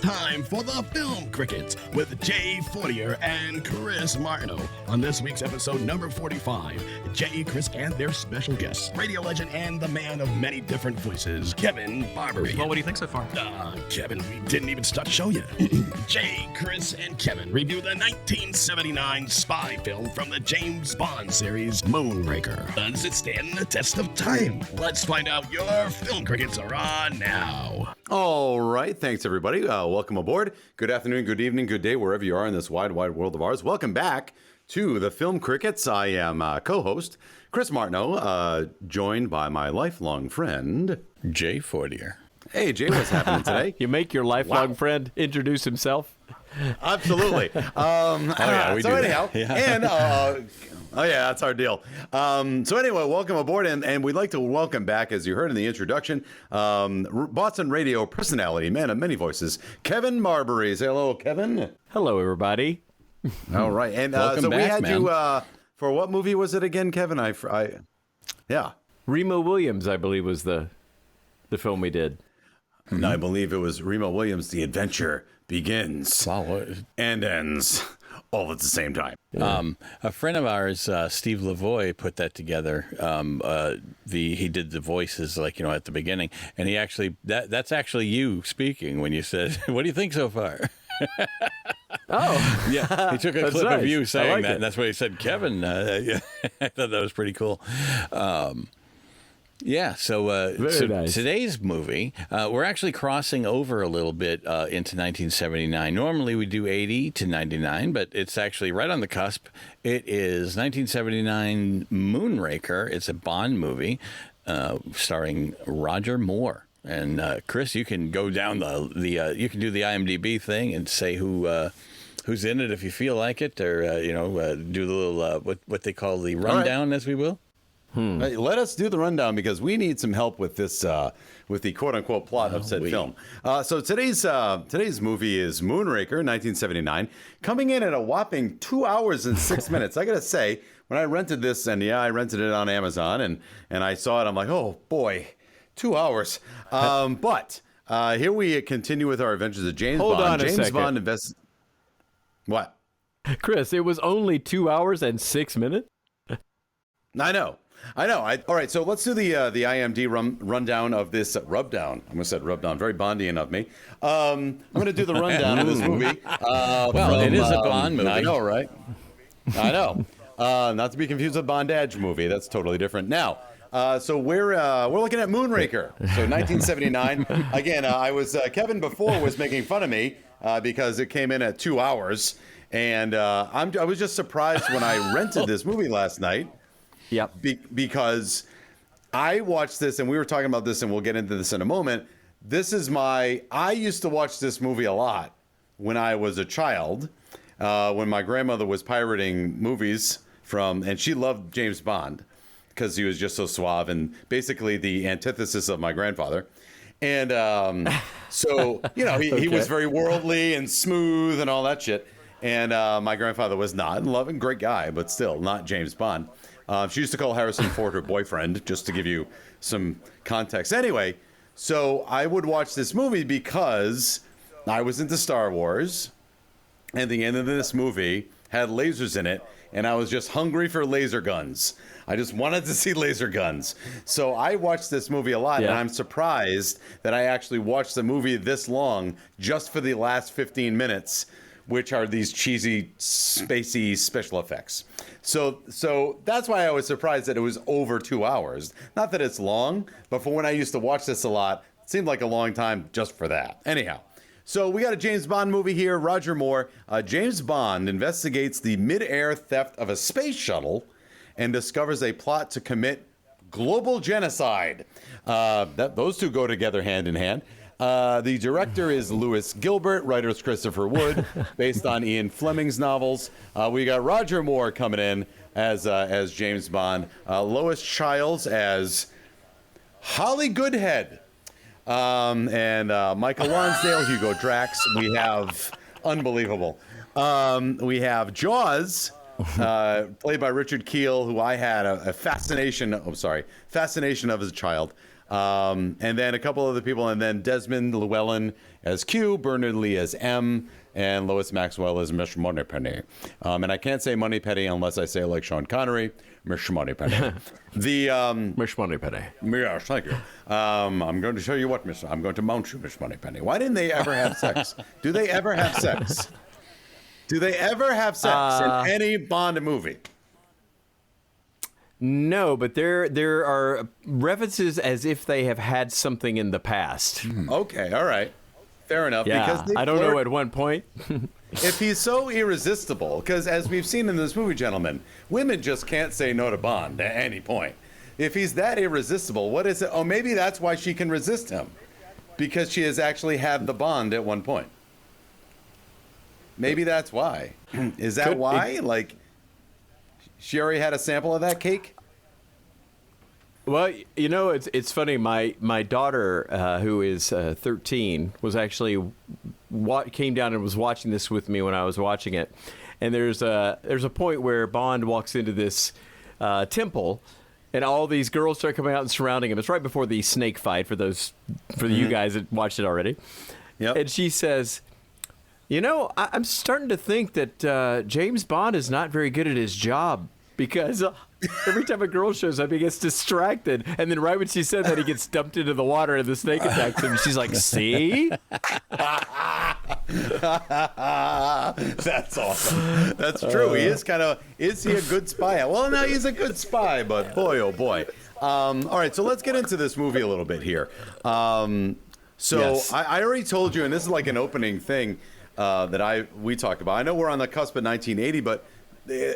time for the Film Crickets with Jay Fortier and Chris Martineau. On this week's episode number 45, Jay, Chris, and their special guests, radio legend and the man of many different voices, Kevin Barbare. Well, what do you think so far? Kevin, we didn't even start the show yet. Jay, Chris, and Kevin review the 1979 spy film from the James Bond series, Moonraker. Does it stand the test of time? Let's find out. Your Film Crickets are on now. All right. Thanks, everybody. Welcome aboard. Good afternoon, good evening, good day, wherever you are in this wide, wide world of ours. Welcome back to the Film Crickets. I am co-host Chris Martineau, joined by my lifelong friend, Jay Fortier. Hey, Jay, what's happening today? You make your lifelong friend introduce himself? Absolutely. We do anyhow, that. Yeah. And oh yeah, that's our deal. So anyway, welcome aboard, and we'd like to welcome back, as you heard in the introduction, Boston radio personality, man of many voices, Kevin Barbare. Say hello, Kevin. Hello, everybody. All right, and Welcome so back, we had man. you for what movie was it again, Kevin? Yeah. Remo Williams, I believe, was the film we did. And I believe it was Remo Williams. The adventure begins Wow. and ends all at the same time. A friend of ours, Steve Lavoie, put that together. He did the voices, at the beginning, and he actually that's actually you speaking when you said, "What do you think so far?" Oh, Yeah, he took a clip nice. of you saying like that, it. and that's what he said, Kevin. Yeah, I thought that was pretty cool. So nice. Today's movie, we're actually crossing over a little bit into 1979. Normally we do 80 to 99, but it's actually right on the cusp. It is 1979 Moonraker. It's a Bond movie starring Roger Moore. And Chris, you can go down you can do the IMDb thing and say who's in it if you feel like it, or do the little what they call the rundown, as we will. Hey, let us do the rundown because we need some help with this, with the quote-unquote plot of said film. So today's movie is Moonraker, 1979, coming in at a whopping 2 hours and 6 minutes. I gotta say, when I rented this, and I rented it on Amazon, and I saw it, I'm like, oh boy, 2 hours. But here we continue with our adventures of James Bond. Hold on a James second. Bond invests. What? Chris, it was only 2 hours and 6 minutes? I know. All right, so let's do the IMDb rundown of this. Rubdown. I almost said rubdown. Very Bondian of me. I'm going to do the rundown of this movie. It is a Bond movie. I know, right? I know. Not to be confused with Bondage movie. That's totally different. Now, so we're looking at Moonraker. So 1979. Again, Kevin before was making fun of me because it came in at 2 hours, and I was just surprised when I rented this movie last night. Yep. Because I watched this, and we were talking about this, and we'll get into this in a moment. I used to watch this movie a lot when I was a child, when my grandmother was pirating movies and she loved James Bond because he was just so suave and basically the antithesis of my grandfather. And so, he was very worldly and smooth and all that shit. And my grandfather was not. Loving, great guy, but still not James Bond. She used to call Harrison Ford her boyfriend, just to give you some context. Anyway, so I would watch this movie because I was into Star Wars, and the end of this movie had lasers in it, and I was just hungry for laser guns. I just wanted to see laser guns. So I watched this movie a lot, and I'm surprised that I actually watched the movie this long just for the last 15 minutes, which are these cheesy, spacey special effects. So that's why I was surprised that it was over 2 hours. Not that it's long, but for when I used to watch this a lot, it seemed like a long time just for that. Anyhow, so we got a James Bond movie here. Roger Moore. James Bond investigates the mid-air theft of a space shuttle and discovers a plot to commit global genocide. Those two go together hand in hand. The director is Lewis Gilbert, writer is Christopher Wood, based on Ian Fleming's novels. We got Roger Moore coming in as James Bond, Lois Childs as Holly Goodhead, and Michael Lonsdale, Hugo Drax. We have unbelievable. We have Jaws, played by Richard Kiel, who I had a fascination of as a child. And then a couple other people, and then Desmond Llewellyn as Q, Bernard Lee as M, and Lois Maxwell as Miss Moneypenny. And I can't say Moneypenny unless I say it like Sean Connery, Miss Moneypenny. Miss Moneypenny. Yes, thank you. I'm going to show you what, Miss. I'm going to mount you, Miss Moneypenny. Why didn't they ever have sex? Do they ever have sex? Do they ever have sex in any Bond movie? No, but there are references as if they have had something in the past. Okay, all right. Fair enough. Yeah, Because they I don't know at one point. if he's so irresistible, because as we've seen in this movie, gentlemen, women just can't say no to Bond at any point. If he's that irresistible, what is it? Oh, maybe that's why she can resist him, because she has actually had the Bond at one point. Maybe that's why. Is that why? Like, she already had a sample of that cake? Well, you know, it's funny. My daughter, who is 13, was actually came down and was watching this with me when I was watching it. And there's a point where Bond walks into this temple, and all these girls start coming out and surrounding him. It's right before the snake fight for you guys that watched it already. Yep. And she says, "You know, I'm starting to think that James Bond is not very good at his job, because every time a girl shows up, he gets distracted. And then right when she said that, he gets dumped into the water and the snake attacks him. She's like, see?" That's awesome. That's true. He is is he a good spy? Well, no, he's a good spy, but boy, oh boy. All right, so let's get into this movie a little bit here. Yes. I already told you, and this is like an opening thing that we talked about. I know we're on the cusp of 1980, but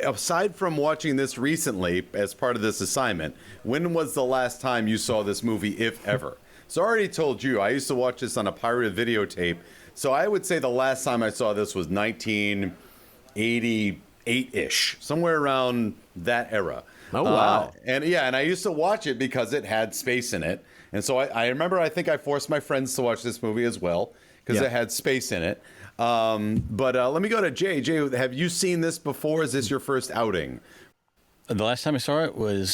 aside from watching this recently as part of this assignment, when was the last time you saw this movie, if ever? So I already told you, I used to watch this on a pirated videotape. So I would say the last time I saw this was 1988-ish, somewhere around that era. Oh, wow. And I used to watch it because it had space in it. And so I remember, I think I forced my friends to watch this movie as well because it had space in it. But let me go to Jay. Jay, have you seen this before? Is this your first outing? The last time I saw it was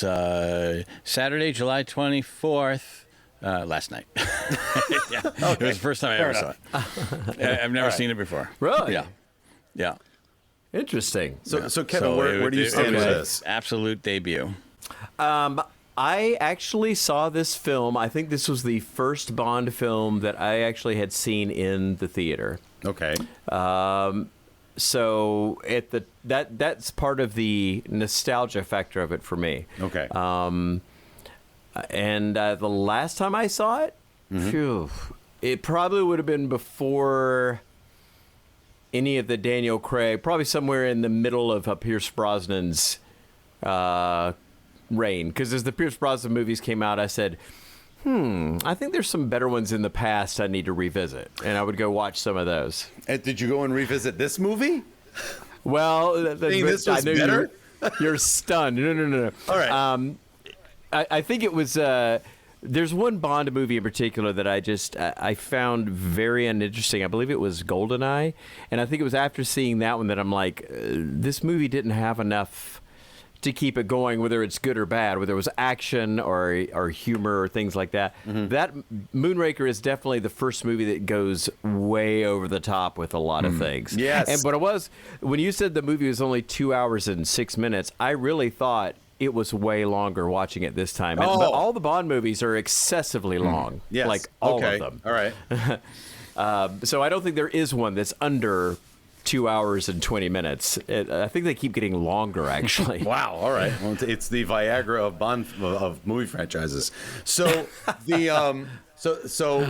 Saturday, July 24th, last night. Yeah. Okay. It was the first time I ever saw it. I've never sine it before. Really? Yeah. Yeah. Interesting. So Kevin, where do you stand with this? Absolute debut. I actually saw this film. I think this was the first Bond film that I actually had seen in the theater. Okay. So that's part of the nostalgia factor of it for me. Okay. And the last time I saw it, phew, it probably would have been before any of the Daniel Craig, probably somewhere in the middle of Pierce Brosnan's reign. Because as the Pierce Brosnan movies came out, I said, I think there's some better ones in the past I need to revisit. And I would go watch some of those. And did you go and revisit this movie? Well, This was better? You're stunned. No. All right. I think it was. There's one Bond movie in particular that I found very uninteresting. I believe it was GoldenEye, and I think it was after seeing that one that I'm like, this movie didn't have enough to keep it going, whether it's good or bad, whether it was action or humor or things like that. That Moonraker is definitely the first movie that goes way over the top with a lot of things. Yes. But it was, when you said the movie was only 2 hours and 6 minutes, I really thought it was way longer watching it this time. But all the Bond movies are excessively long. Yes. Like all Okay. of them. All right. So I don't think there is one that's under 2 hours and 20 minutes. I think they keep getting longer, actually. Wow. All right. Well, it's the Viagra of Bond of movie franchises. So the so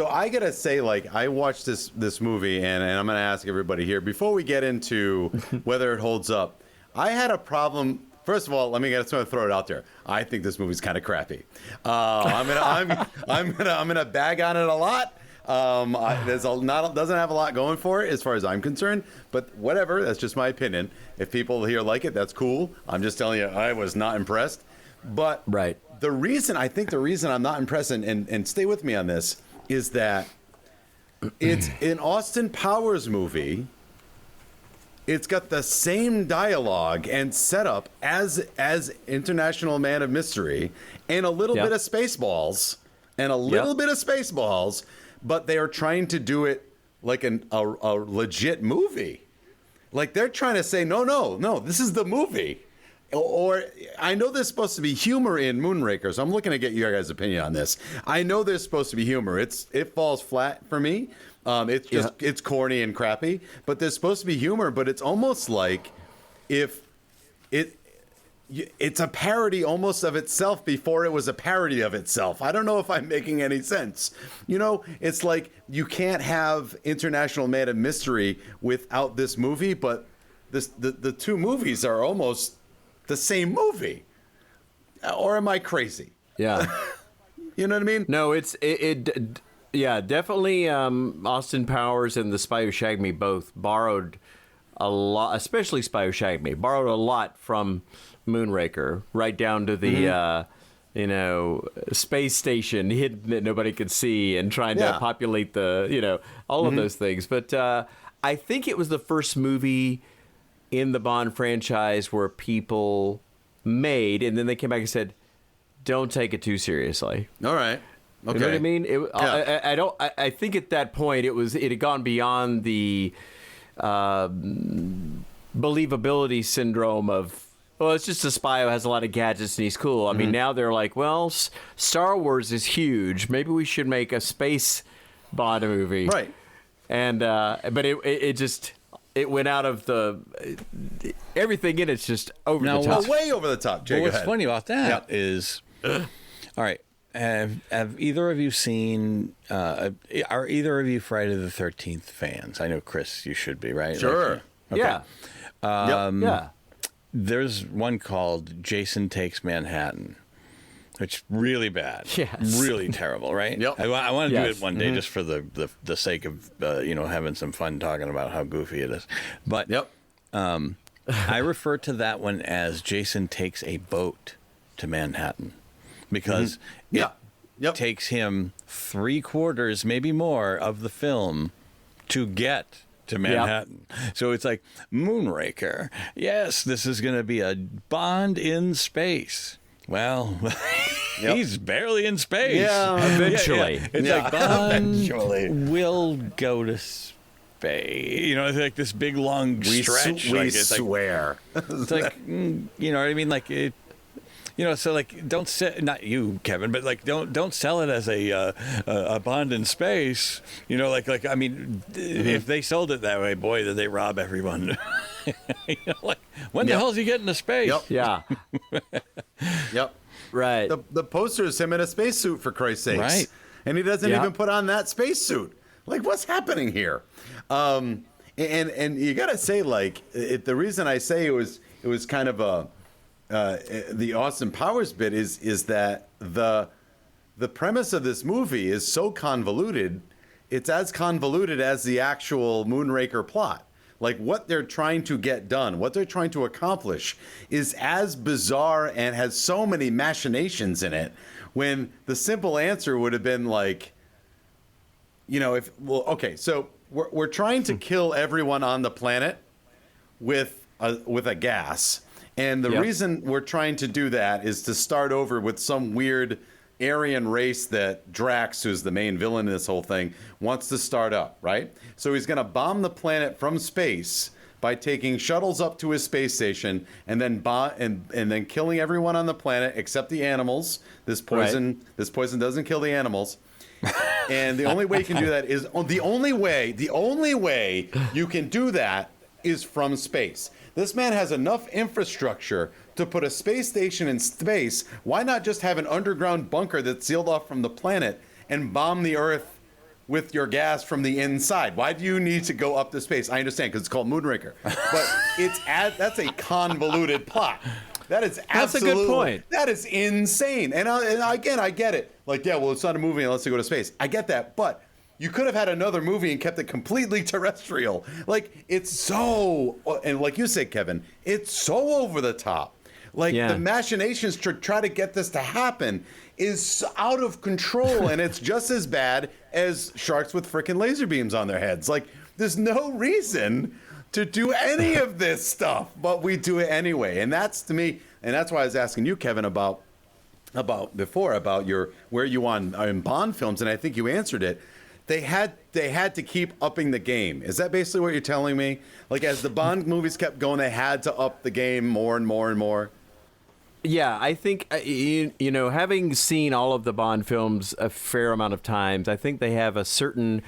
I gotta say, like, I watched this movie, and I'm gonna ask everybody here before we get into whether it holds up. I had a problem. First of all, I'm gonna throw it out there. I think this movie's kind of crappy. I'm gonna bag on it a lot. Doesn't have a lot going for it as far as I'm concerned, but whatever. That's just my opinion. If people here like it, that's cool. I'm just telling you, I was not impressed. But Right. the reason I'm not impressed, and stay with me on this, is that it's an Austin Powers movie. It's got the same dialogue and setup as International Man of Mystery, and a little bit of Spaceballs. and a little bit of Spaceballs, but they are trying to do it like a legit movie. Like they're trying to say, no, this is the movie. Or I know there's supposed to be humor in Moonraker, so I'm looking to get your guys' opinion on this. I know there's supposed to be humor. It falls flat for me. It's corny and crappy, but there's supposed to be humor. But it's almost like if it's a parody almost of itself before it was a parody of itself. I don't know if I'm making any sense. You know, it's like you can't have International Man of Mystery without this movie, but the two movies are almost the same movie. Or am I crazy? Yeah. You know what I mean? No, yeah, definitely. Austin Powers and The Spy Who Shagged Me both borrowed a lot, especially Spy Who Shagged Me, borrowed a lot from Moonraker, right down to the, space station hidden that nobody could see and trying to populate the, all of those things. But I think it was the first movie in the Bond franchise where people made, and then they came back and said, don't take it too seriously. All right. Okay. You know what I mean? I think at that point it had gone beyond the believability syndrome of, well, it's just a spy who has a lot of gadgets and he's cool. I mean, now they're like, well, Star Wars is huge. Maybe we should make a space Bond movie. Right. And but it went out of everything in it's just over the top. Way over the top. Jay, what's funny about that is, all right. Have either of you seen? Are either of you Friday the 13th fans? I know, Chris, you should be, right? Sure. Okay. Yeah. Yeah. There's one called Jason Takes Manhattan, which is really bad. Yes. Really terrible, right? Yep. I want to do it one day just for the sake of having some fun talking about how goofy it is. But I refer to that one as Jason Takes a Boat to Manhattan, because it takes him 3/4, maybe more, of the film to get to Manhattan. So it's like Moonraker. Yes, this is going to be a Bond in space. Well, he's barely in space. Yeah, eventually. It's like Bond will go to space. It's like this big long stretch. We swear. It's like, you know what I mean? Like it. So like, don't say, not you, Kevin, but like, don't sell it as a Bond in space. I mean, if they sold it that way, boy, did they rob everyone. Like, when the hell is he getting to space? Yep. Yeah. Yep. Right. The poster is him in a spacesuit, for Christ's sakes. Right. And he doesn't even put on that spacesuit. Like, what's happening here? And you got to say, like, the reason I say it was kind of the Austin Powers bit is that the premise of this movie is so convoluted. It's as convoluted as the actual Moonraker plot. Like, what they're trying to get done, what they're trying to accomplish is as bizarre and has so many machinations in it, when the simple answer would have been like, so we're trying to kill everyone on the planet with a gas. And the reason we're trying to do that is to start over with some weird Aryan race that Drax, who's the main villain in this whole thing, wants to start up, right? So he's going to bomb the planet from space by taking shuttles up to his space station and then and then killing everyone on the planet except the animals. This poison doesn't kill the animals. And the only way you can do that is the only way you can do that is from space. This man has enough infrastructure to put a space station in space. Why not just have an underground bunker that's sealed off from the planet and bomb the Earth with your gas from the inside? Why do you need to go up to space? I understand, because it's called Moonraker. But that's a convoluted plot. That is absolutely, that's a good point. That is insane. And again, I get it. Like, it's not a movie unless they go to space. I get that, but you could have had another movie and kept it completely terrestrial. Like, it's so, and like you said, Kevin, it's so over the top. Like, the machinations to try to get this to happen is out of control, and it's just as bad as sharks with frickin' laser beams on their heads. Like, there's no reason to do any of this stuff, but we do it anyway. And that's, to me, and that's why I was asking you, Kevin, about about your where you on in Bond films, and I think you answered it. They had to keep upping the game. Is that basically what you're telling me? Like as the Bond movies kept going, they had to up the game more and more and more. Yeah, I think, having seen all of the Bond films a fair amount of times, I think they have a certain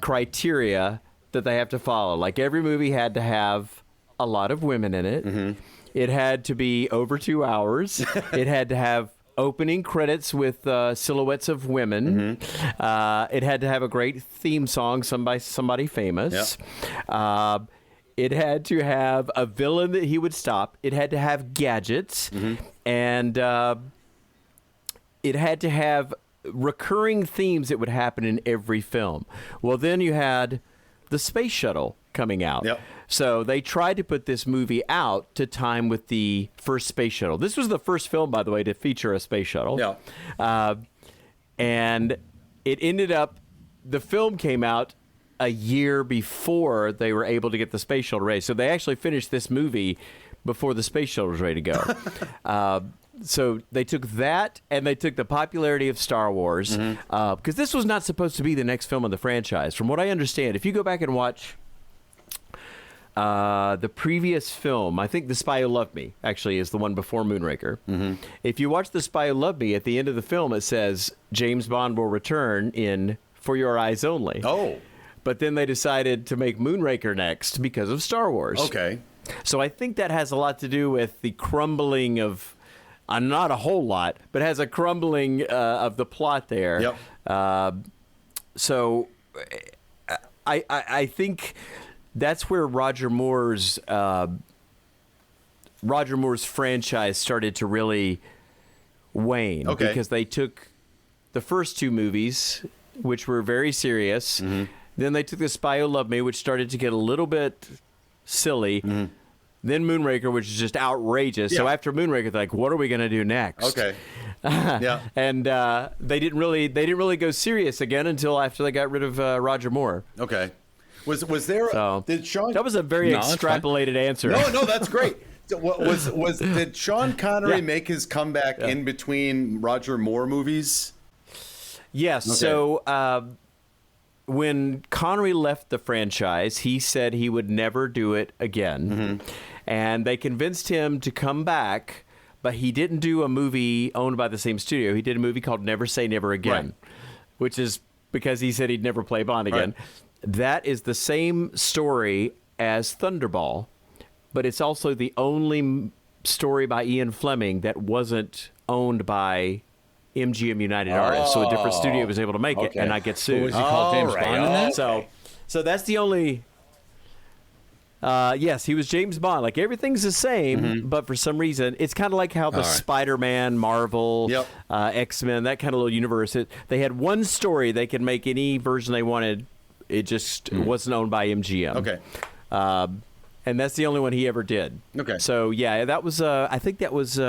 criteria that they have to follow. Like every movie had to have a lot of women in it. Mm-hmm. It had to be over 2 hours. It had to have opening credits with silhouettes of women. Mm-hmm. It had to have a great theme song sung by somebody famous. Yep. It had to have a villain that he would stop. It had to have gadgets. Mm-hmm. And it had to have recurring themes that would happen in every film. Well, then you had the space shuttle coming out. Yep. So they tried to put this movie out to time with the first space shuttle. This was the first film, by the way, to feature a space shuttle. Yeah. And it ended up, the film came out a year before they were able to get the space shuttle ready. So they actually finished this movie before the space shuttle was ready to go. So they took that and they took the popularity of Star Wars, because this was not supposed to be the next film in the franchise. From what I understand, if you go back and watch the previous film, I think The Spy Who Loved Me actually is the one before Moonraker. Mm-hmm. If you watch The Spy Who Loved Me, at the end of the film it says James Bond will return in For Your Eyes Only. Oh. But then they decided to make Moonraker next because of Star Wars. Okay. So I think that has a lot to do with the crumbling of, not a whole lot, but has a crumbling of the plot there. Yep. So I think that's where Roger Moore's franchise started to really wane. Okay. Because they took the first two movies, which were very serious. Mm-hmm. Then they took The Spy Who Loved Me, which started to get a little bit silly. Mm-hmm. Then Moonraker, which is just outrageous. Yeah. So after Moonraker, they're like, "What are we going to do next?" Okay. Yeah. And they didn't really go serious again until after they got rid of Roger Moore. Okay. Was there? Did Sean? That was a very extrapolated answer. No, that's great. Did Sean Connery make his comeback in between Roger Moore movies? Yes. Okay. So. When Connery left the franchise, he said he would never do it again. Mm-hmm. And they convinced him to come back, but he didn't do a movie owned by the same studio. He did a movie called Never Say Never Again, which is because he said he'd never play Bond again. Right. That is the same story as Thunderball, but it's also the only story by Ian Fleming that wasn't owned by MGM United Artists, so a different studio was able to make it and not get sued. Was he called James Bond in that? So that's the only. Yes, he was James Bond. Like everything's the same, but for some reason, it's kind of like how the Spider-Man, Marvel, X-Men, that kind of little universe. They had one story; they could make any version they wanted. It just wasn't owned by MGM. Okay. And that's the only one he ever did. Okay. So yeah, that was. I think that was.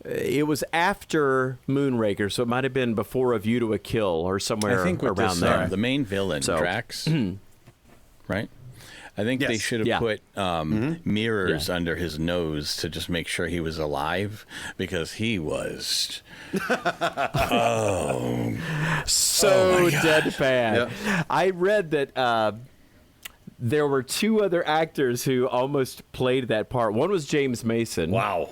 It was after Moonraker, so it might have been before A View to a Kill or somewhere around there. The main villain, Drax, right? I think they should have put mirrors under his nose to just make sure he was alive, because he was so deadpan. Yeah. I read that there were two other actors who almost played that part. One was James Mason. Wow.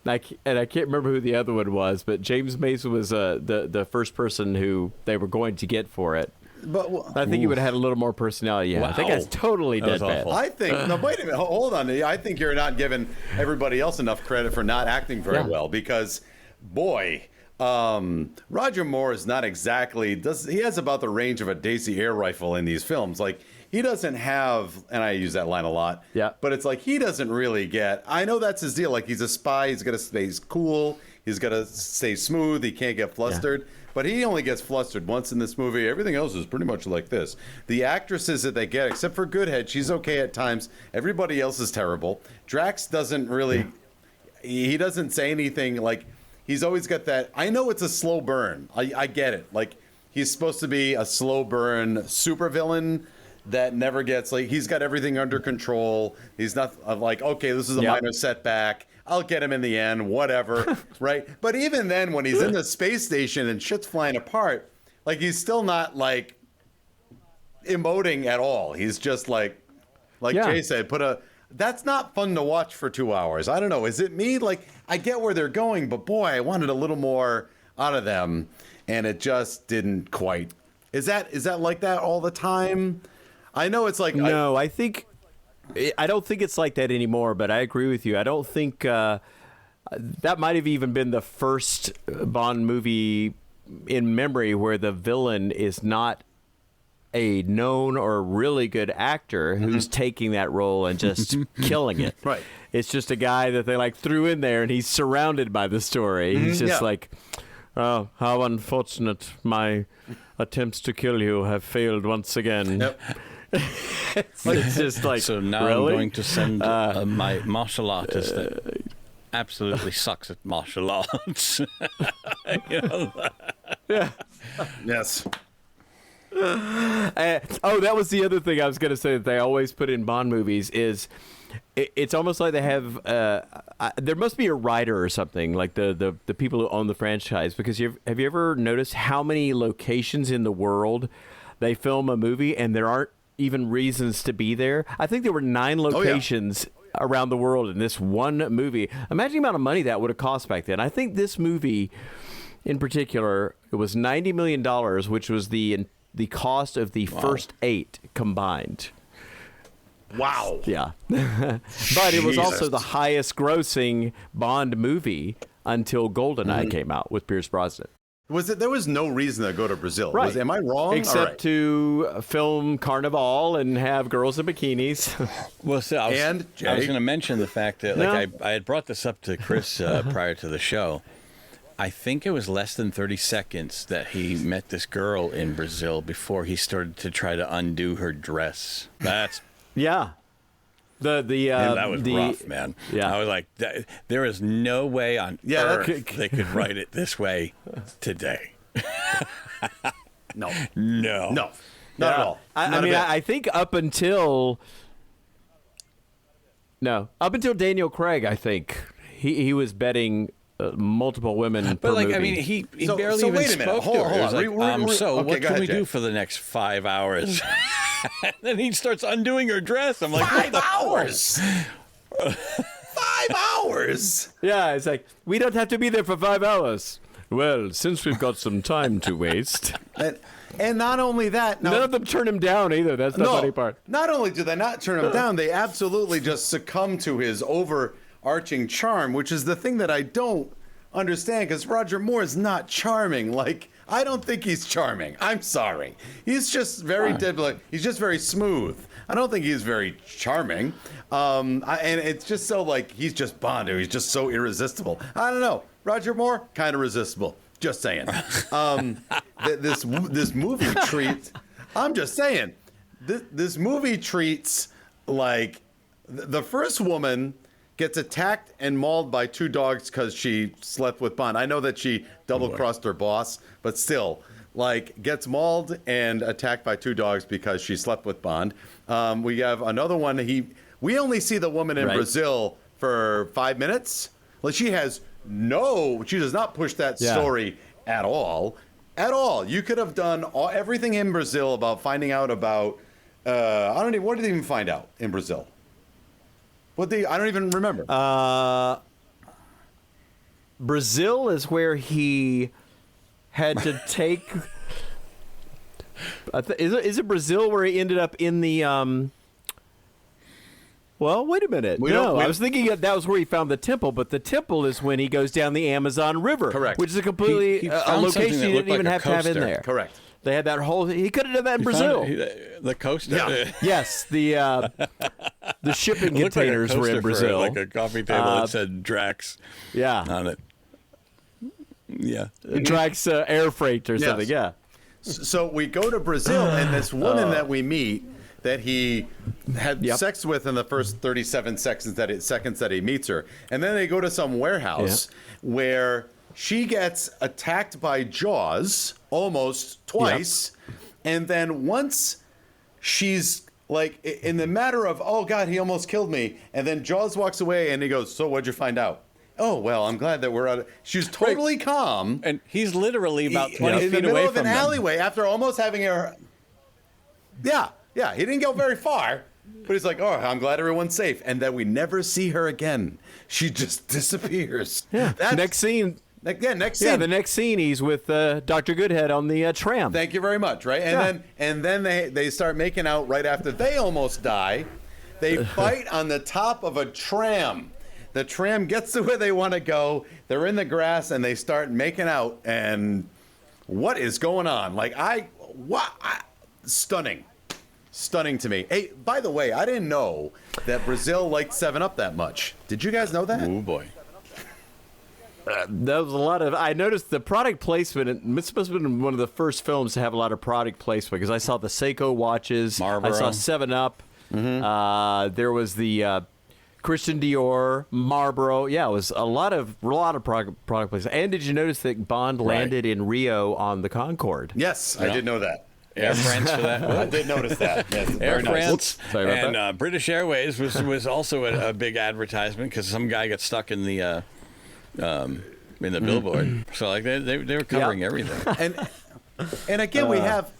I can't remember who the other one was, but James Mason was the first person who they were going to get for it. But I think he would have had a little more personality. Yeah, wow. I think that's totally deadpan. I think. No, wait a minute. Hold on. I think you're not giving everybody else enough credit for not acting very well, because, boy, Roger Moore is not exactly. He has about the range of a Daisy air rifle in these films. Like, he doesn't have, and I use that line a lot, but it's like he doesn't really get, I know that's his deal. Like, he's a spy. He's got to stay cool. He's got to stay smooth. He can't get flustered. Yeah. But he only gets flustered once in this movie. Everything else is pretty much like this. The actresses that they get, except for Goodhead, she's okay at times. Everybody else is terrible. Drax doesn't really, he doesn't say anything. Like, he's always got that, I know it's a slow burn. I get it. Like, he's supposed to be a slow burn supervillain that never gets, like, he's got everything under control. He's not like, okay, this is a minor setback. I'll get him in the end, whatever, right? But even then, when he's in the space station and shit's flying apart, like he's still not like emoting at all. He's just like Jay said, that's not fun to watch for 2 hours. I don't know. Is it me? Like, I get where they're going, but boy, I wanted a little more out of them, and it just didn't quite. Is that like that all the time? I know it's like no. I don't think it's like that anymore. But I agree with you. I don't think that might have even been the first Bond movie in memory where the villain is not a known or really good actor who's taking that role and just killing it. Right. It's just a guy that they like threw in there, and he's surrounded by the story. He's just like, oh, how unfortunate. My attempts to kill you have failed once again. Yep. It's just like, so now really? I'm going to send my martial artist that absolutely sucks at martial arts. Yeah. yes. That was the other thing I was going to say that they always put in Bond movies is it's almost like they have there must be a writer or something, like the people who own the franchise, because have you ever noticed how many locations in the world they film a movie and there aren't even reasons to be there? I think there were 9 locations around the world in this one movie. Imagine the amount of money that would have cost back then. I think this movie in particular, it was $90 million, which was the cost of the first 8 combined. Wow. Yeah. But it was also the highest grossing Bond movie until GoldenEye came out with Pierce Brosnan. There was no reason to go to Brazil. Right. Am I wrong? Except to film Carnival and have girls in bikinis. Well, so I was Jay? going to mention the fact that I had brought this up to Chris prior to the show. I think it was less than 30 seconds that he met this girl in Brazil before he started to try to undo her dress. That's Yeah. that was rough, man. Yeah. I was like, there is no way on earth they could write it this way today. No. No. No. Not at all. I think up until Daniel Craig, I think he was betting multiple women per movie. I mean, he barely even wait a minute. spoke Hold to on, her. It was hold like, on. what can we Jay. do for the next 5 hours? And then he starts undoing her dress. I'm like, 5 hours. 5 hours. Yeah, it's like, we don't have to be there for 5 hours. Well, since we've got some time to waste. And not only that, None of them turn him down either. That's the funny part. Not only do they not turn him down, they absolutely just succumb to his overarching charm, which is the thing that I don't understand, because Roger Moore is not charming. Like, I don't think he's charming. I'm sorry. He's just very he's just very smooth. I don't think he's very charming. And it's just so like he's just Bond. He's just so irresistible. I don't know. Roger Moore, kind of resistible. Just saying. This movie treats. I'm just saying. This movie treats like the first woman gets attacked and mauled by 2 dogs because she slept with Bond. I know that she double-crossed her boss, but still, like, gets mauled and attacked by 2 dogs because she slept with Bond. We have another one. We only see the woman in Brazil for 5 minutes. Like, she does not push that story at all. At all. You could have done everything in Brazil about finding out about, what did they even find out in Brazil? I don't even remember. Brazil is where he had to take. Is it Brazil where he ended up in the? Well, wait a minute. I was thinking that was where he found the temple, but the temple is when he goes down the Amazon River. Correct. Which is a completely a location he didn't even have to have in there. Correct. They had that whole. He could have done that in Brazil. The coaster. Yeah. Yes, the shipping containers were in Brazil. Like a coffee table that said Drax. Yeah. On it. Yeah. Drax air freight or something. Yeah. So we go to Brazil, and this woman that we meet, that he had sex with in the first 37 seconds that he meets her, and then they go to some warehouse where she gets attacked by Jaws almost twice, and then once she's like in the matter of, oh God, he almost killed me, and then Jaws walks away and he goes, so what'd you find out? Oh, well, I'm glad that we're out of... She's totally calm. And he's literally about 20 in the feet middle away of from an them. alleyway after almost having her... Yeah, he didn't go very far, but he's like, oh, I'm glad everyone's safe. And then we never see her again. She just disappears. Yeah. Next scene. Next scene. Yeah, the next scene he's with Dr. Goodhead on the tram. Thank you very much, right? And then they start making out right after they almost die. They fight on the top of a tram. The tram gets to where they want to go. They're in the grass and they start making out. And what is going on? Like, stunning to me. Hey, by the way, I didn't know that Brazil liked 7-Up that much. Did you guys know that? Oh boy. That was a lot of. I noticed the product placement. It must have been one of the first films to have a lot of product placement because I saw the Seiko watches. Marlboro. I saw 7-Up. There was the Christian Dior, Marlboro. Yeah, it was a lot of product placement. And did you notice that Bond landed in Rio on the Concorde? Yes, I did know that. Air France for that. I did notice that. Yes, Air very nice. France Sorry about and British Airways was also a big advertisement because some guy got stuck in the billboard. So like they were covering everything. And again, we have.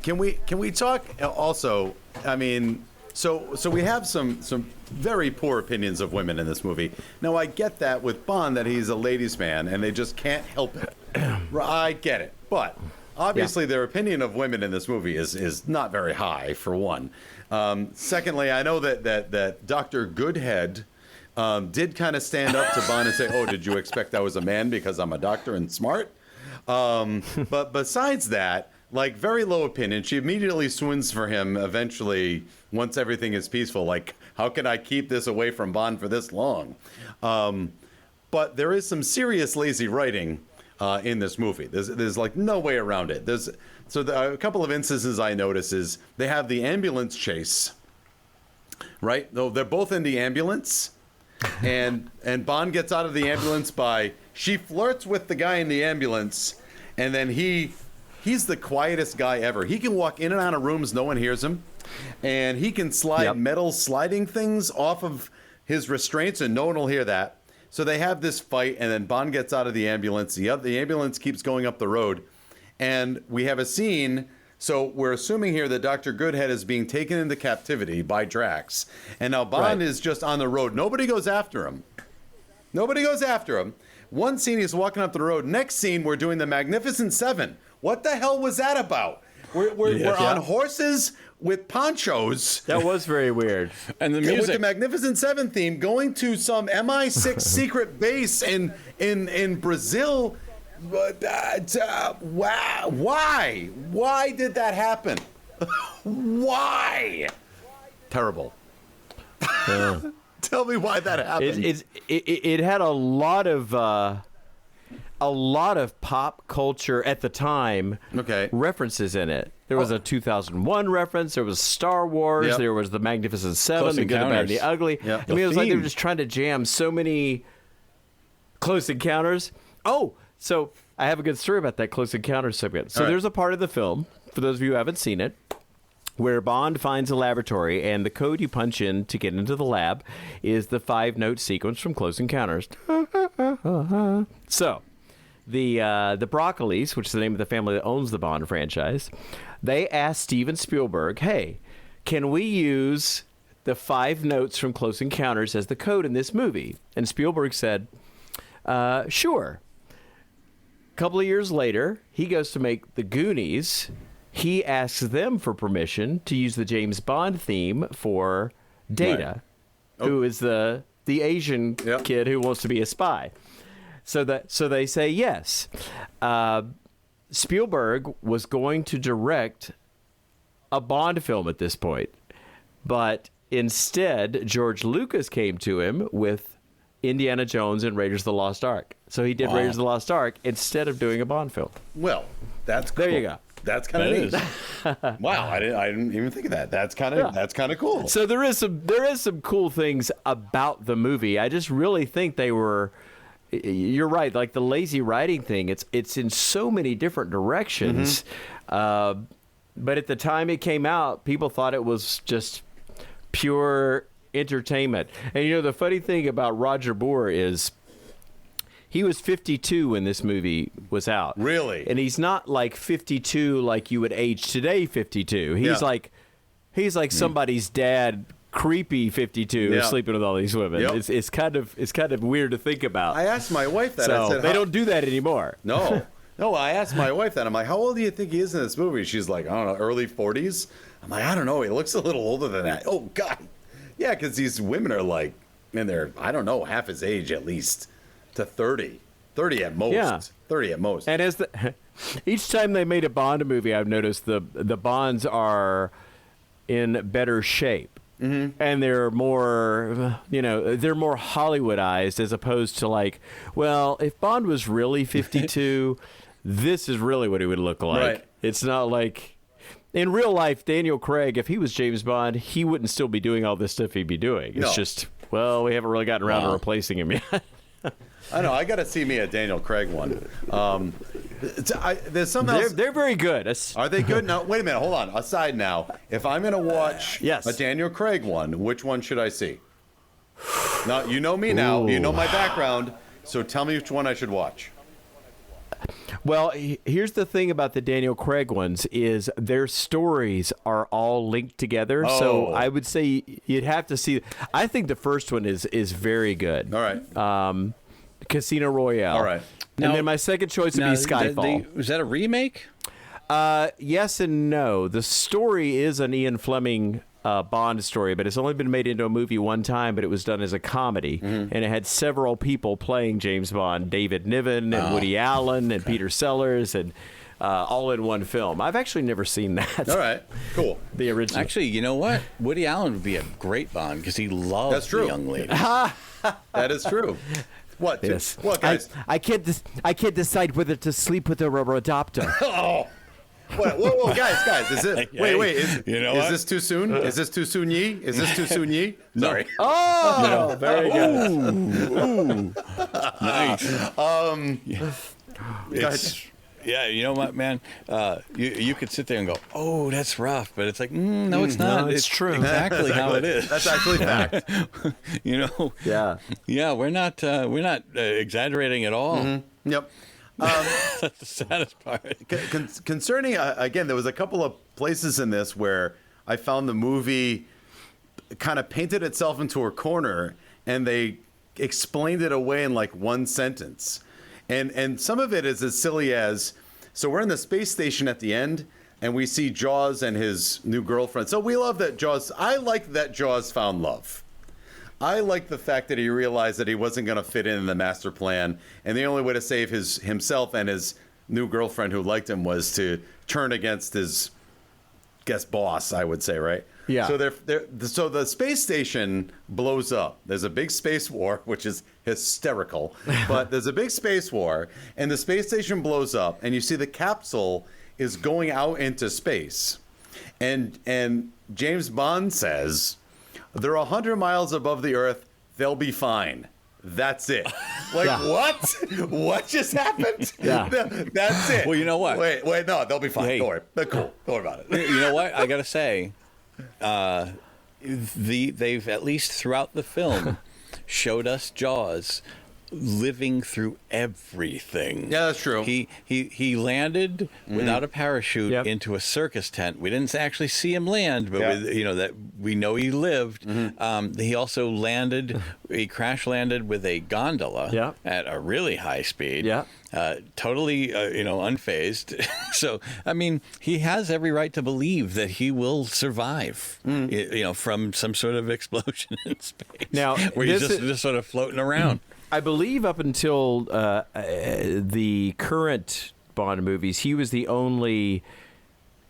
Can we talk also? I mean, so we have some very poor opinions of women in this movie. Now I get that with Bond that he's a ladies' man and they just can't help it. I get it, but. Obviously, their opinion of women in this movie is not very high, for one. Secondly, I know that Dr. Goodhead did kind of stand up to Bond and say, oh, did you expect I was a man because I'm a doctor and smart? But besides that, like, very low opinion. She immediately swoons for him eventually once everything is peaceful. Like, how can I keep this away from Bond for this long? But there is some serious lazy writing in this movie. There's like no way around it. A couple of instances I notice is they have the ambulance chase, right? Though they're both in the ambulance, and Bond gets out of the ambulance she flirts with the guy in the ambulance, and then he's the quietest guy ever. He can walk in and out of rooms, no one hears him, and he can slide metal sliding things off of his restraints, and no one will hear that. So they have this fight, and then Bond gets out of the ambulance. The ambulance keeps going up the road, and we have a scene. So we're assuming here that Dr. Goodhead is being taken into captivity by Drax, and now Bond is just on the road. Nobody goes after him. One scene he's walking up the road. Next scene we're doing the Magnificent Seven. What the hell was that about? We're on horses with ponchos. That was very weird. And the music. With the Magnificent Seven theme, going to some MI6 secret base in Brazil. Why? Why did that happen? Why? Terrible. Tell me why that happened. It had a lot of pop culture at the time references in it. There was a 2001 reference. There was Star Wars. There was the Magnificent Seven, Close the Good, the Bad, and the Ugly. Yep. I mean, it was like they were just trying to jam so many Close Encounters. Oh, so I have a good story about that Close Encounters segment. So there's a part of the film, for those of you who haven't seen it, where Bond finds a laboratory, and the code you punch in to get into the lab is the 5-note sequence from Close Encounters. So the Broccolis, which is the name of the family that owns the Bond franchise, they asked Steven Spielberg, hey, can we use the 5 notes from Close Encounters as the code in this movie? And Spielberg said, sure. A couple of years later, he goes to make The Goonies. He asks them for permission to use the James Bond theme for Data, who is the Asian kid who wants to be a spy. So they say yes. Spielberg was going to direct a Bond film at this point, but instead George Lucas came to him with Indiana Jones and Raiders of the Lost Ark. So he did Raiders of the Lost Ark instead of doing a Bond film. Well, that's cool. There you go. That's kind of neat. Wow, I didn't even think of that. That's kind of cool. So there is some cool things about the movie. I just really think they were. You're right. Like the lazy writing thing, it's in so many different directions. But at the time it came out, people thought it was just pure entertainment. And you know, the funny thing about Roger Moore is he was 52 when this movie was out. Really? And he's not like 52 like you would age today 52. He's like somebody's dad, creepy 52, sleeping with all these women. Yep. It's kind of weird to think about. I asked my wife that. So I said, they don't do that anymore. No. No, I asked my wife that. I'm like, how old do you think he is in this movie? She's like, I don't know, early 40s? I'm like, I don't know. He looks a little older than that. Oh, God. Yeah, because these women are like, man, they're, I don't know, half his age at least to 30. 30 at most. Yeah. 30 at most. And as each time they made a Bond movie, I've noticed the Bonds are in better shape. Mm-hmm. And they're more, they're more Hollywoodized as opposed to like, well, if Bond was really 52, this is really what he would look like. Right. It's not like, in real life, Daniel Craig, if he was James Bond, he wouldn't still be doing all this stuff he'd be doing. It's just, well, we haven't really gotten around to replacing him yet. I know. I got to see me a Daniel Craig one. There's something else. They're very good. Are they good? Now, wait a minute. Hold on. Aside now. If I'm going to watch Yes. a Daniel Craig one, which one should I see? Now, you know me now. Ooh. You know my background. So tell me which one I should watch. Well, here's the thing about the Daniel Craig ones is their stories are all linked together. Oh. So I would say you'd have to see. I think the first one is very good. All right. Casino Royale. All right. And then my second choice would be Skyfall. Was that a remake? Yes and no. The story is an Ian Fleming Bond story, but it's only been made into a movie one time, but it was done as a comedy. Mm-hmm. And it had several people playing James Bond, David Niven and Woody Allen and Peter Sellers, and all in one film. I've actually never seen that. All right. Cool. The original. Actually, you know what? Woody Allen would be a great Bond because he loves the young lady. That is true. What? Yes. What, guys? I can't decide whether to sleep with a rubber adopter. Oh. Whoa, guys! Is it? Wait! Is this too soon? Is this too soon, Yi? Is this too soon, Yi? Sorry. Oh, very good. Ooh. Nice. Yeah, you know what, man? You could sit there and go, "Oh, that's rough," but it's like, no, it's not. No, it's true. Exactly how it is. That's actually fact. Yeah. We're not exaggerating at all. Mm-hmm. Yep. That's the saddest part. Concerning, again, there was a couple of places in this where I found the movie kind of painted itself into a corner, and they explained it away in like one sentence. And some of it is as silly as, so we're in the space station at the end, and we see Jaws and his new girlfriend. So we love that Jaws, I like that Jaws found love. I like the fact that he realized that he wasn't going to fit in the master plan, and the only way to save himself and his new girlfriend who liked him was to turn against his boss, I would say, right? Yeah. So the space station blows up. There's a big space war, which is hysterical. But there's a big space war, and the space station blows up, and you see the capsule is going out into space, and James Bond says, they're 100 miles above the Earth. They'll be fine. That's it. Like, what? What just happened? Yeah. That's it. Well, you know what? Wait, no, they'll be fine. Hey. Don't worry. They're cool. Don't worry about it. You know what? I got to say, they've, at least throughout the film, showed us Jaws living through everything. Yeah, that's true. He landed without a parachute into a circus tent. We didn't actually see him land, but that we know he lived. He also landed. He crash landed with a gondola at a really high speed. Totally, unfazed. So, I mean, he has every right to believe that he will survive. From some sort of explosion in space. Now, where he's just sort of floating around. I believe up until the current Bond movies, he was the only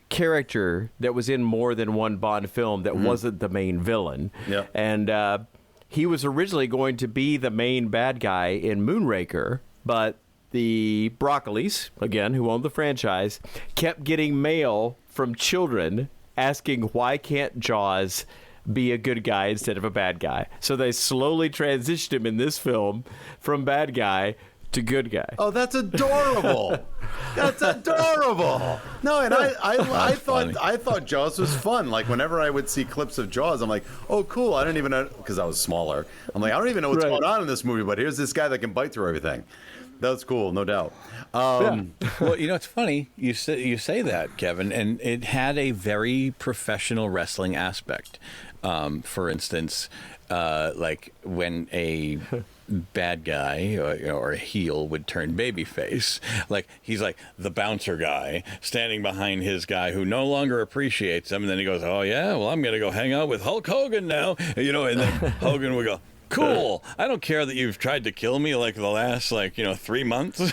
character that was in more than one Bond film that wasn't the main villain. Yeah. And he was originally going to be the main bad guy in Moonraker, but the Broccolis, again, who owned the franchise, kept getting mail from children asking why can't Jaws be a good guy instead of a bad guy. So they slowly transitioned him in this film from bad guy to good guy. Oh, that's adorable. That's adorable. No, and I thought Jaws was fun. Like whenever I would see clips of Jaws, I'm like, oh, cool. I don't even know, because I was smaller. I'm like, I don't even know what's going on in this movie, but here's this guy that can bite through everything. That's cool, no doubt. Well, it's funny you say that, Kevin, and it had a very professional wrestling aspect. For instance, like when a bad guy or a heel would turn babyface, like he's like the bouncer guy standing behind his guy who no longer appreciates him, and then he goes, "Oh yeah, well I'm gonna go hang out with Hulk Hogan now," and then Hogan would go, "Cool. I don't care that you've tried to kill me like the last 3 months.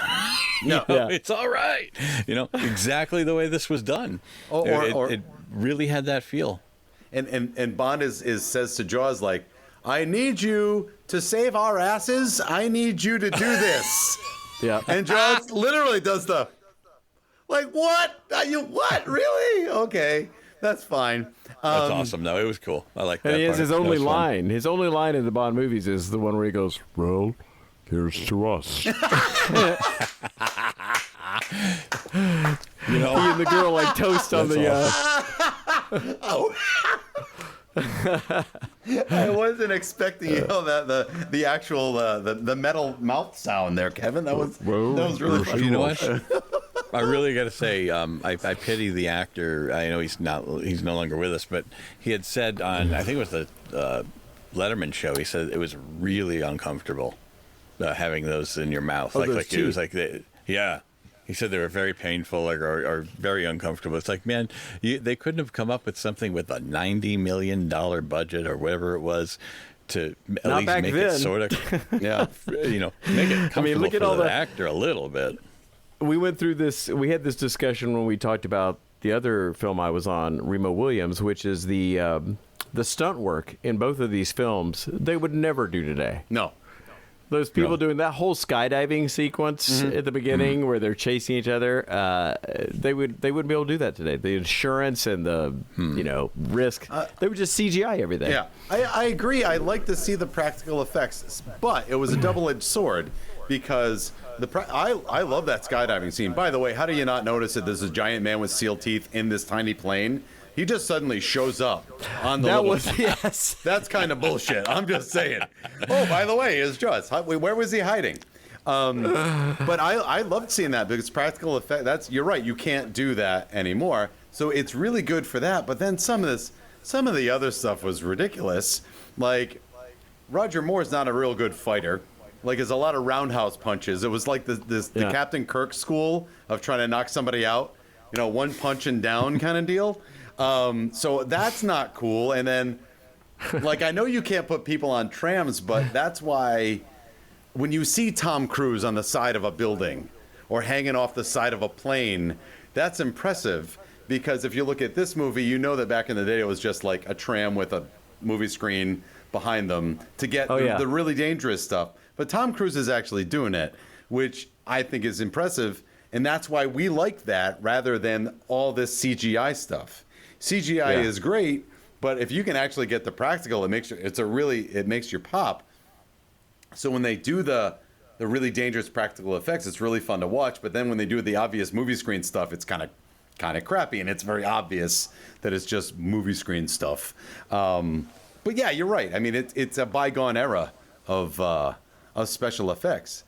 It's all right." Exactly the way this was done. It really had that feel. And Bond says to Jaws, like, I need you to save our asses. I need you to do this. Yeah. And Jaws literally does the, like, what? What? Really? Okay. That's fine. That's awesome, though. It was cool. I like that. And he has part. his only line. His only line in the Bond movies is the one where he goes, "Well, here's to us." He and the girl like toast on the. I wasn't expecting that the actual the metal mouth sound there, Kevin. That was really funny. You know what? I really got to say, I pity the actor. I know he's no longer with us, but he had said on, I think it was the Letterman show, he said it was really uncomfortable having those in your mouth. It was like, yeah. He said they were very painful or very uncomfortable. It's like, man, they couldn't have come up with something with a $90 million budget or whatever it was to at Not least back make then. it sort of, make it comfortable look at for all the the actor a little bit. We went through this. We had this discussion when we talked about the other film I was on, Remo Williams, which is the stunt work in both of these films. They would never do today. No. Those people doing that whole skydiving sequence at the beginning where they're chasing each other, they wouldn't be able to do that today. The insurance and the risk, they would just CGI everything. Yeah, I agree. I like to see the practical effects, but it was a double-edged sword because I love that skydiving scene. By the way, how do you not notice that there's a giant man with seal teeth in this tiny plane? He just suddenly shows up on the yes. That's kind of bullshit. I'm just saying. Oh, by the way, it's Jaws. Where was he hiding? But I loved seeing that because practical effect. You're right. You can't do that anymore. So it's really good for that. But then some of the other stuff was ridiculous. Like Roger Moore's not a real good fighter. Like there's a lot of roundhouse punches. It was like the Captain Kirk school of trying to knock somebody out. One punch and down kind of deal. So that's not cool. And then, I know you can't put people on trams, but that's why when you see Tom Cruise on the side of a building or hanging off the side of a plane, that's impressive. Because if you look at this movie, you know that back in the day it was just like a tram with a movie screen behind them to get the really dangerous stuff. But Tom Cruise is actually doing it, which I think is impressive. And that's why we like that rather than all this CGI stuff. CGI is great, but if you can actually get the practical, it makes you pop. So when they do the really dangerous practical effects, it's really fun to watch. But then when they do the obvious movie screen stuff, it's kind of crappy, and it's very obvious that it's just movie screen stuff. But yeah, you're right. I mean, it's a bygone era of special effects.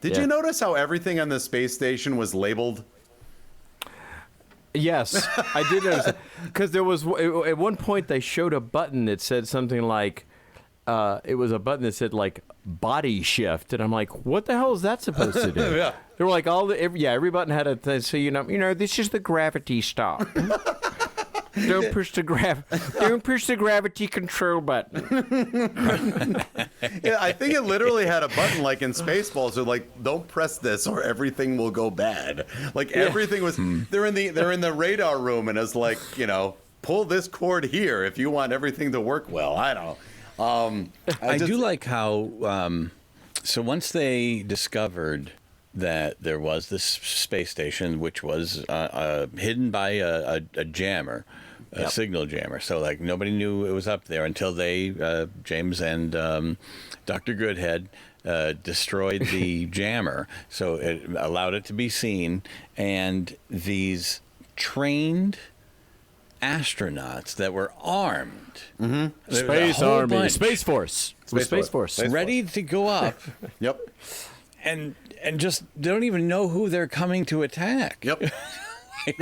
Did you notice how everything on the space station was labeled? Yes, I did notice because there was at one point they showed a button that said something like it was a button that said like body shift, and I'm like, what the hell is that supposed to do? Yeah. They were like every button had a thing, so this is the gravity stop. Don't push the gravity control button. Yeah, I think it literally had a button like in Spaceballs, so like, don't press this or everything will go bad. Like everything was. They're in the radar room, and it's like, pull this cord here if you want everything to work well. I don't know. I do like how. So once they discovered that there was this space station, which was hidden by a jammer, a signal jammer. So like nobody knew it was up there until they, James and Dr. Goodhead, destroyed the jammer, so it allowed it to be seen. And these trained astronauts that were armed, Space Army, Space Force, Space Force, ready to go up. Yep. And just they don't even know who they're coming to attack. Yep.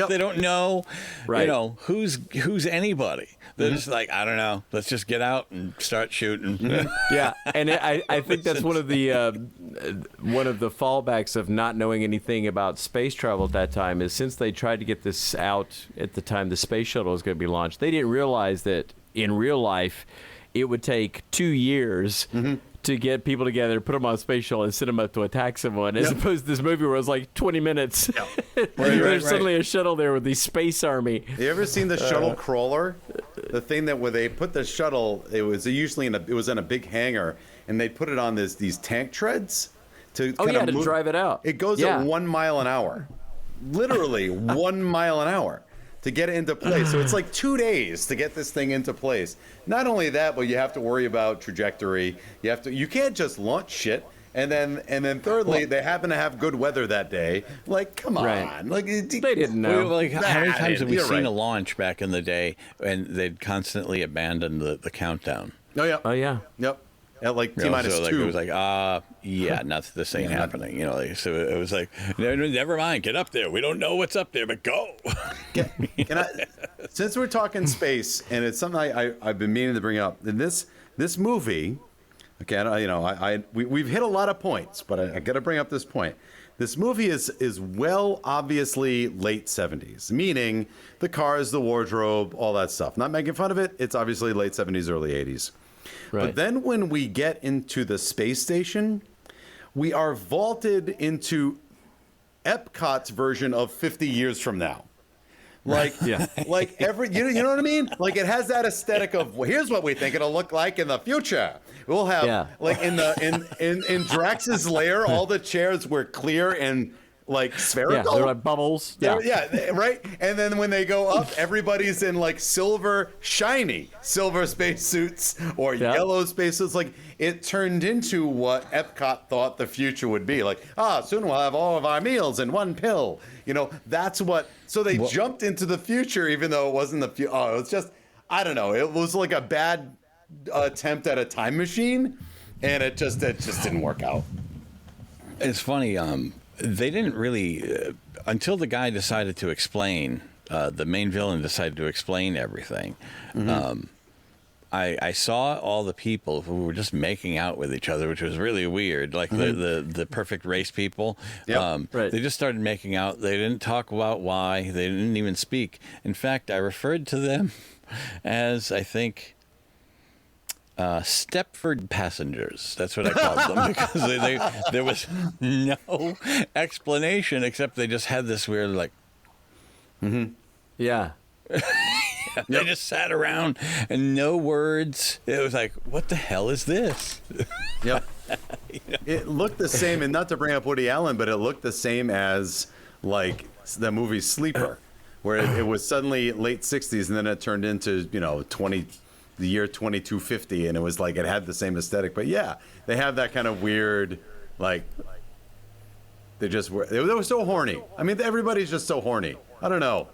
They don't know, Right. you know, who's anybody. They're just like, I don't know. Let's just get out and start shooting. Yeah, and I think that's one of the fallbacks of not knowing anything about space travel at that time is since they tried to get this out at the time the space shuttle was going to be launched, they didn't realize that in real life it would take 2 years to get people together, put them on a space shuttle, and send them up to attack someone, as opposed to this movie where it was like 20 minutes. There's suddenly a shuttle there with the Space Army. You ever seen the shuttle crawler? The thing that where they put the shuttle, it was usually in a big hangar, and they put it on these tank treads to to drive it out. It goes at 1 mile an hour, literally 1 mile an hour to get it into place. So it's like 2 days to get this thing into place. Not only that, but you have to worry about trajectory. You can't just launch shit. And then thirdly, they happen to have good weather that day. Like, come on. Right. Like They didn't know. Like, how many times have we You're seen right. a launch back in the day and they'd constantly abandon the countdown? Oh yeah. Oh, yeah. Yep. At like You know, T-minus so like 2. it was like, this ain't happening. You know, like, so it was like, never mind, get up there. We don't know what's up there, but go. Can I, since we're talking space, and it's something I've been meaning to bring up, in this movie, okay, we've hit a lot of points, but I got to bring up this point. This movie is well, obviously late 70s, meaning the cars, the wardrobe, all that stuff. Not making fun of it. It's obviously late 70s, early 80s. Right. But then when we get into the space station, we are vaulted into Epcot's version of 50 years from now. Like, like you know what I mean? Like it has that aesthetic of, well, here's what we think it'll look like in the future. We'll have like in Drax's lair, all the chairs were clear and like spherical. Yeah, they're like bubbles. Right. And then when they go up, everybody's in like shiny silver spacesuits or yellow spacesuits. Like it turned into what Epcot thought the future would be. Like, soon we'll have all of our meals in one pill. You know, that's what. So they jumped into the future, even though it wasn't the future. Oh, it's just, I don't know. It was like a bad attempt at a time machine, and it just didn't work out. It's funny. They didn't really until the guy decided to explain. The main villain decided to explain everything. I saw all the people who were just making out with each other, which was really weird. Like the perfect race people. Yep. Right. They just started making out. They didn't talk about why. They didn't even speak. In fact, I referred to them as, I think, Stepford passengers. That's what I called them because there was no explanation except they just had this weird like. Yeah. They just sat around and no words. It was like, what the hell is this? Yep. It looked the same, and not to bring up Woody Allen, but it looked the same as like the movie Sleeper, where it was suddenly late 60s and then it turned into, the year 2250, and it was like it had the same aesthetic. But yeah, they have that kind of weird, like they were so horny. I mean, everybody's just so horny. I don't know.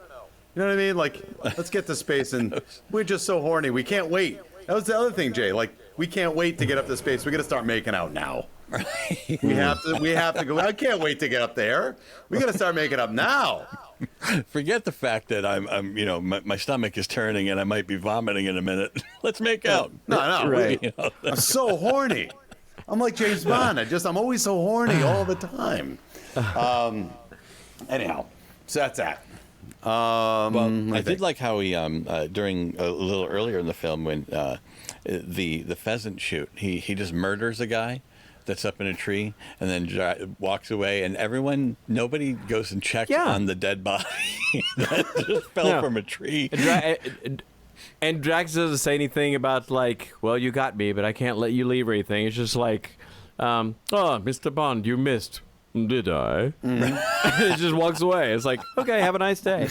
You know what I mean? Like, let's get to space, and we're just so horny. We can't wait. That was the other thing, Jay. Like, we can't wait to get up to space. We got to start making out now. We have to go. I can't wait to get up there. We got to start making up now. Forget the fact that I'm my stomach is turning and I might be vomiting in a minute. Let's make out. No, Right. I'm so horny. I'm like James Bond. I'm always so horny all the time. Anyhow, so that's that. Well, I did like how he during a little earlier in the film when the pheasant shoot, he just murders a guy that's up in a tree and then walks away, and nobody goes and checks on the dead body that just fell from a tree. And Drax doesn't say anything about like, well, you got me, but I can't let you leave or anything. It's just like, Mr. Bond, you missed. Did I? It just walks away. It's like, okay, have a nice day.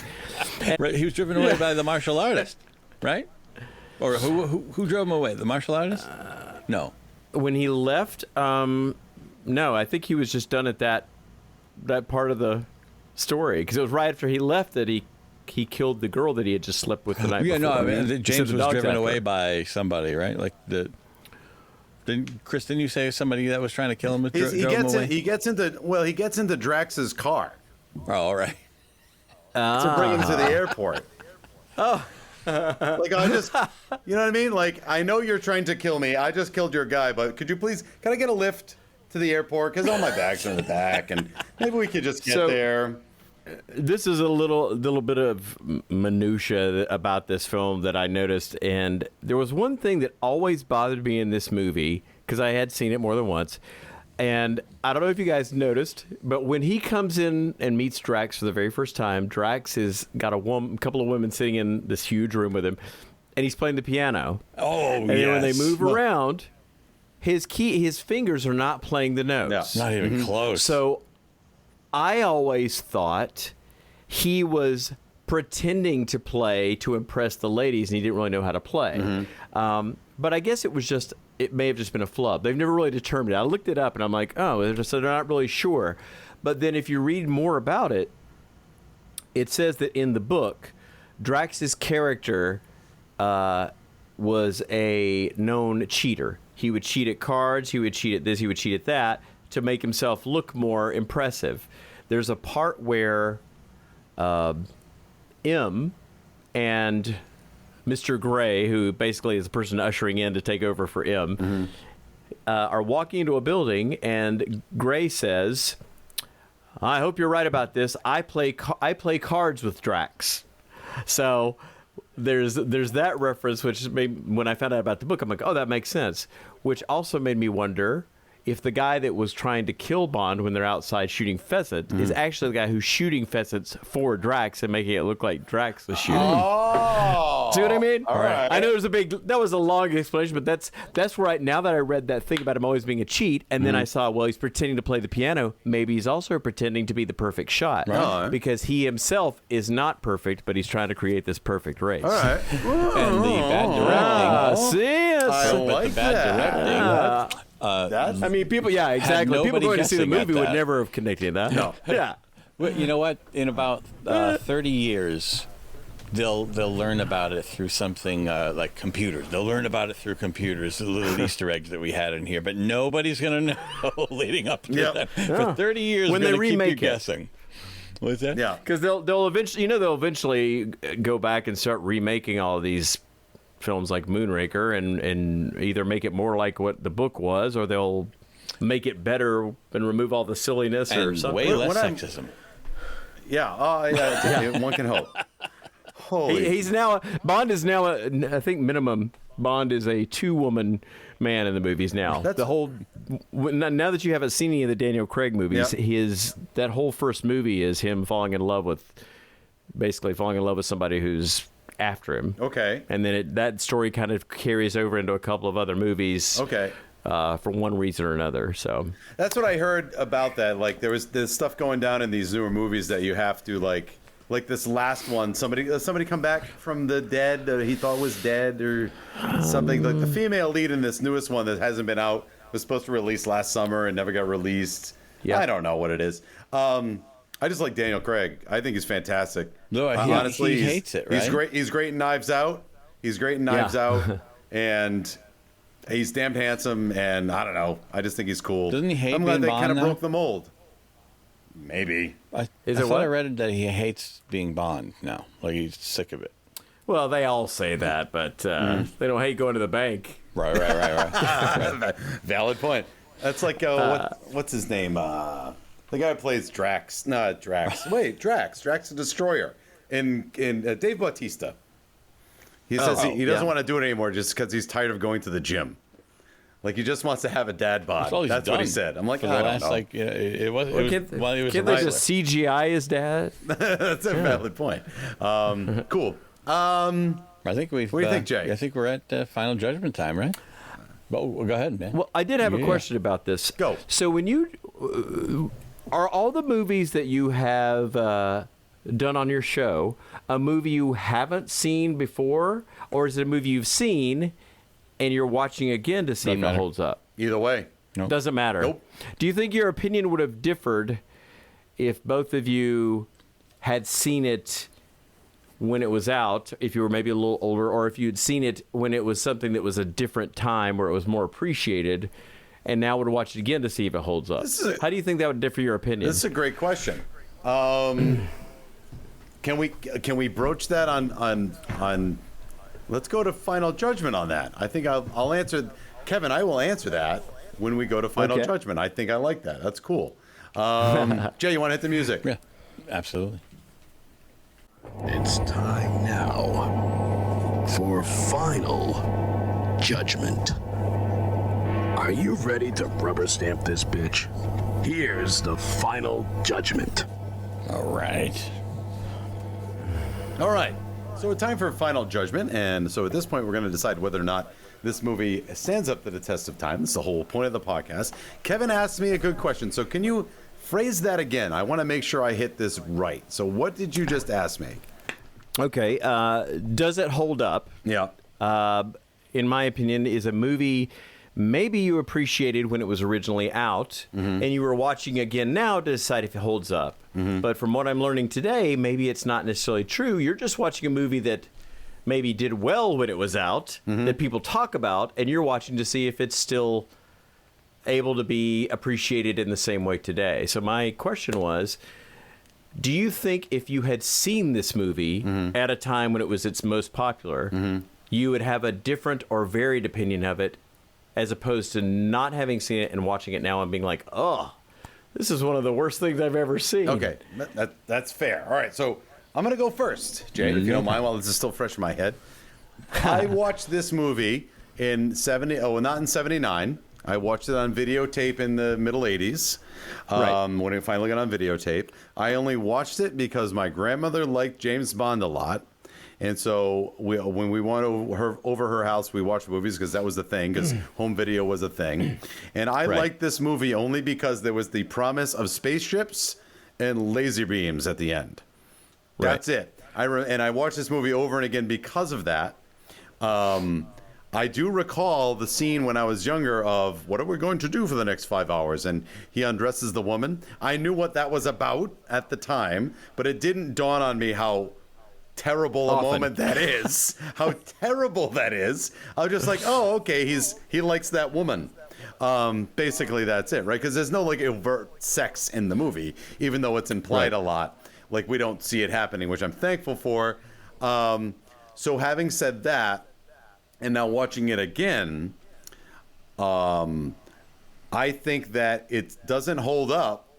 Right, he was driven away by the martial artist, right? Or who drove him away? The martial artist? No. When he left, No, I think he was just done at that part of the story, because it was right after he left that he killed the girl that he had just slept with the night before. Yeah, no, I mean, He James sent the was dogs driven after away her. by somebody, right? Like Chris, didn't you say somebody that was trying to kill him? He gets into Drax's car Oh, all right. to bring him to the airport. Oh. Like, I just, you know what I mean? Like, I know you're trying to kill me. I just killed your guy, but can I get a lift to the airport? Because all my bags are in the back, and maybe we could just get there. This is a little bit of minutia about this film that I noticed, and there was one thing that always bothered me in this movie, because I had seen it more than once, and I don't know if you guys noticed, but when he comes in and meets Drax for the very first time, Drax has got a couple of women sitting in this huge room with him, and he's playing the piano. Oh, and then when they move around, his fingers are not playing the notes. No. Not even close. So I always thought he was pretending to play to impress the ladies, and he didn't really know how to play. But I guess it may have just been a flub. They've never really determined it. I looked it up, and I'm like, oh, so they're not really sure. But then if you read more about it, it says that in the book, Drax's character was a known cheater. He would cheat at cards, he would cheat at this, he would cheat at that, to make himself look more impressive. There's a part where M and Mr. Gray, who basically is the person ushering in to take over for M, are walking into a building, and Gray says, "I hope you're right about this. I play cards with Drax." So there's that reference, which when I found out about the book, I'm like, oh, that makes sense. Which also made me wonder if the guy that was trying to kill Bond when they're outside shooting pheasant is actually the guy who's shooting pheasants for Drax and making it look like Drax was shooting. Oh, See what I mean? all right. I know that was a long explanation, but that's right. Now that I read that thing about him always being a cheat, and then I saw, well, he's pretending to play the piano. Maybe he's also pretending to be the perfect shot, Right. because he himself is not perfect, but he's trying to create this perfect race. All right. And the bad directing. I like the bad that. directing. That's, I mean, people, yeah, exactly. People nobody going to see the guessing at movie would that. never have connected that. No. Yeah. Well, you know what? In about 30 years, they'll learn about it through something like computers. They'll learn about it through computers, the little Easter eggs that we had in here. But nobody's going to know leading up to that. For 30 years, When we're they gonna keep you remake it. guessing. What's that? yeah. Because they'll eventually go back and start remaking all of these films like Moonraker and either make it more like what the book was, or they'll make it better and remove all the silliness or And something. way less When I'm- sexism. Yeah. One can hope. Holy. He's now Bond is now I think minimum Bond is a 2-woman man in the movies now. That's- the whole now that you haven't seen any of the Daniel Craig movies, that whole first movie is him falling in love with somebody who's after him. Okay. And then that story kind of carries over into a couple of other movies. Okay. For one reason or another. So That's what I heard about that. Like, there's stuff going down in these newer movies that you have to like this last one. Somebody come back from the dead that he thought was dead or something. Like the female lead in this newest one that hasn't been out was supposed to release last summer and never got released. Yeah. I don't know what it is. I just like Daniel Craig. I think he's fantastic. No, he hates it, right? He's great. He's great in Knives Out. And he's damned handsome. And I don't know. I just think he's cool. Doesn't he hate I'm glad being they Bond kind of now? broke the mold. Maybe. I Is thought it what? I read that he hates being Bond now. Like, he's sick of it. well, they all say that, but they don't hate going to the bank. Right. Valid point. That's like what's his name? The guy who plays Drax. Not Drax. Wait, Drax. Drax the Destroyer. In Dave Bautista. He says he doesn't want to do it anymore just because he's tired of going to the gym. Like, he just wants to have a dad bod. That's all he's That's done what he said. I'm like, for I the don't last, know. like, it was while he was Can't a they just wrestler. CGI his dad? That's a valid point. Cool. I think we've. What do you think, Jay? I think we're at Final Judgment time, right? Well, go ahead, man. Well, I did have a Yeah. question about this. Go. So when you are all the movies that you have done on your show a movie you haven't seen before, or is it a movie you've seen and you're watching again to see if it matter. holds up? Either way. Nope. Doesn't matter. Nope. Do you think your opinion would have differed if both of you had seen it when it was out, if you were maybe a little older, or if you'd seen it when it was something that was a different time where it was more appreciated, and now would watch it again to see if it holds up? How do you think that would differ your opinion? This is a great question. Can we broach that on? Let's go to Final Judgment on that. I think I'll answer. Kevin, I will answer that when we go to Final Judgment. I think I like that. That's cool. Jay, you want to hit the music? Yeah, absolutely. It's time now for Final Judgment. Are you ready to rubber stamp this bitch? Here's the Final Judgment. All right. All right. So it's time for Final Judgment. And so at this point, we're going to decide whether or not this movie stands up to the test of time. That's the whole point of the podcast. Kevin asked me a good question. So can you phrase that again? I want to make sure I hit this right. So what did you just ask me? Okay. Does it hold up? Yeah. In my opinion, is a movie maybe you appreciated when it was originally out, and you were watching again now to decide if it holds up. But from what I'm learning today, maybe it's not necessarily true. You're just watching a movie that maybe did well when it was out, that people talk about, and you're watching to see if it's still able to be appreciated in the same way today. So my question was, do you think if you had seen this movie at a time when it was its most popular, you would have a different or varied opinion of it, as opposed to not having seen it and watching it now and being like, oh, this is one of the worst things I've ever seen? Okay, that's fair. All right, so I'm going to go first, Jay, if you don't mind, while this is still fresh in my head. I watched this movie in not in 79. I watched it on videotape in the middle 80s, when it finally got on videotape. I only watched it because my grandmother liked James Bond a lot. And so when we went over her house, we watched movies because that was the thing, because home video was a thing. And I liked this movie only because there was the promise of spaceships and laser beams at the end. Right. That's it. And I watched this movie over and again because of that. I do recall the scene when I was younger of, what are we going to do for the next 5 hours? And he undresses the woman. I knew what that was about at the time, but it didn't dawn on me how terrible a moment that is. How terrible that is. I was just like, oh, okay, he likes that woman. Basically, that's it, right? Because there's no like overt sex in the movie, even though it's implied a lot. Like, we don't see it happening, which I'm thankful for. So having said that, and now watching it again, I think that it doesn't hold up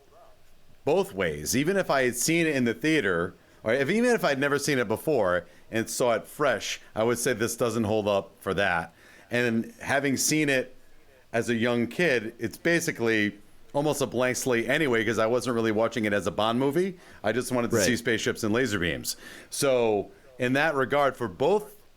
both ways. Even if I had seen it in the theater, or even if I'd never seen it before and saw it fresh, I would say this doesn't hold up for that. And having seen it as a young kid, it's basically almost a blank slate anyway, because I wasn't really watching it as a Bond movie. I just wanted to see spaceships and laser beams. So in that regard,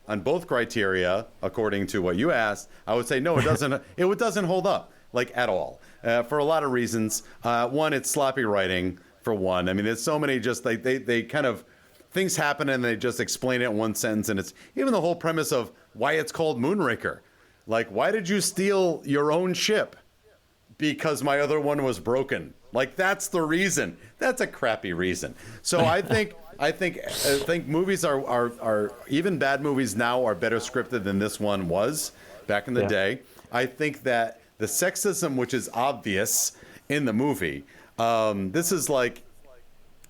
on both criteria, according to what you asked, I would say no, it doesn't. It doesn't hold up like at all, for a lot of reasons. One, it's sloppy writing. For one, I mean, there's so many just like they kind of things happen and they just explain it in one sentence, and it's even the whole premise of why it's called Moonraker. Like, why did you steal your own ship? Because my other one was broken. Like, that's the reason. That's a crappy reason. So I think movies are even bad movies now are better scripted than this one was back in the day. I think that the sexism, which is obvious in the movie. This is like,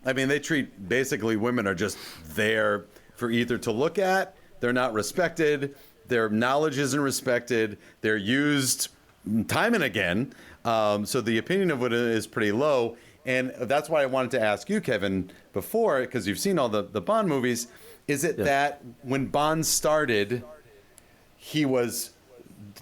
I mean, they treat basically women are just there for either to look at, they're not respected, their knowledge isn't respected, they're used time and again. So the opinion of it is pretty low. And that's why I wanted to ask you, Kevin, before, because you've seen all the Bond movies, is it that when Bond started, he was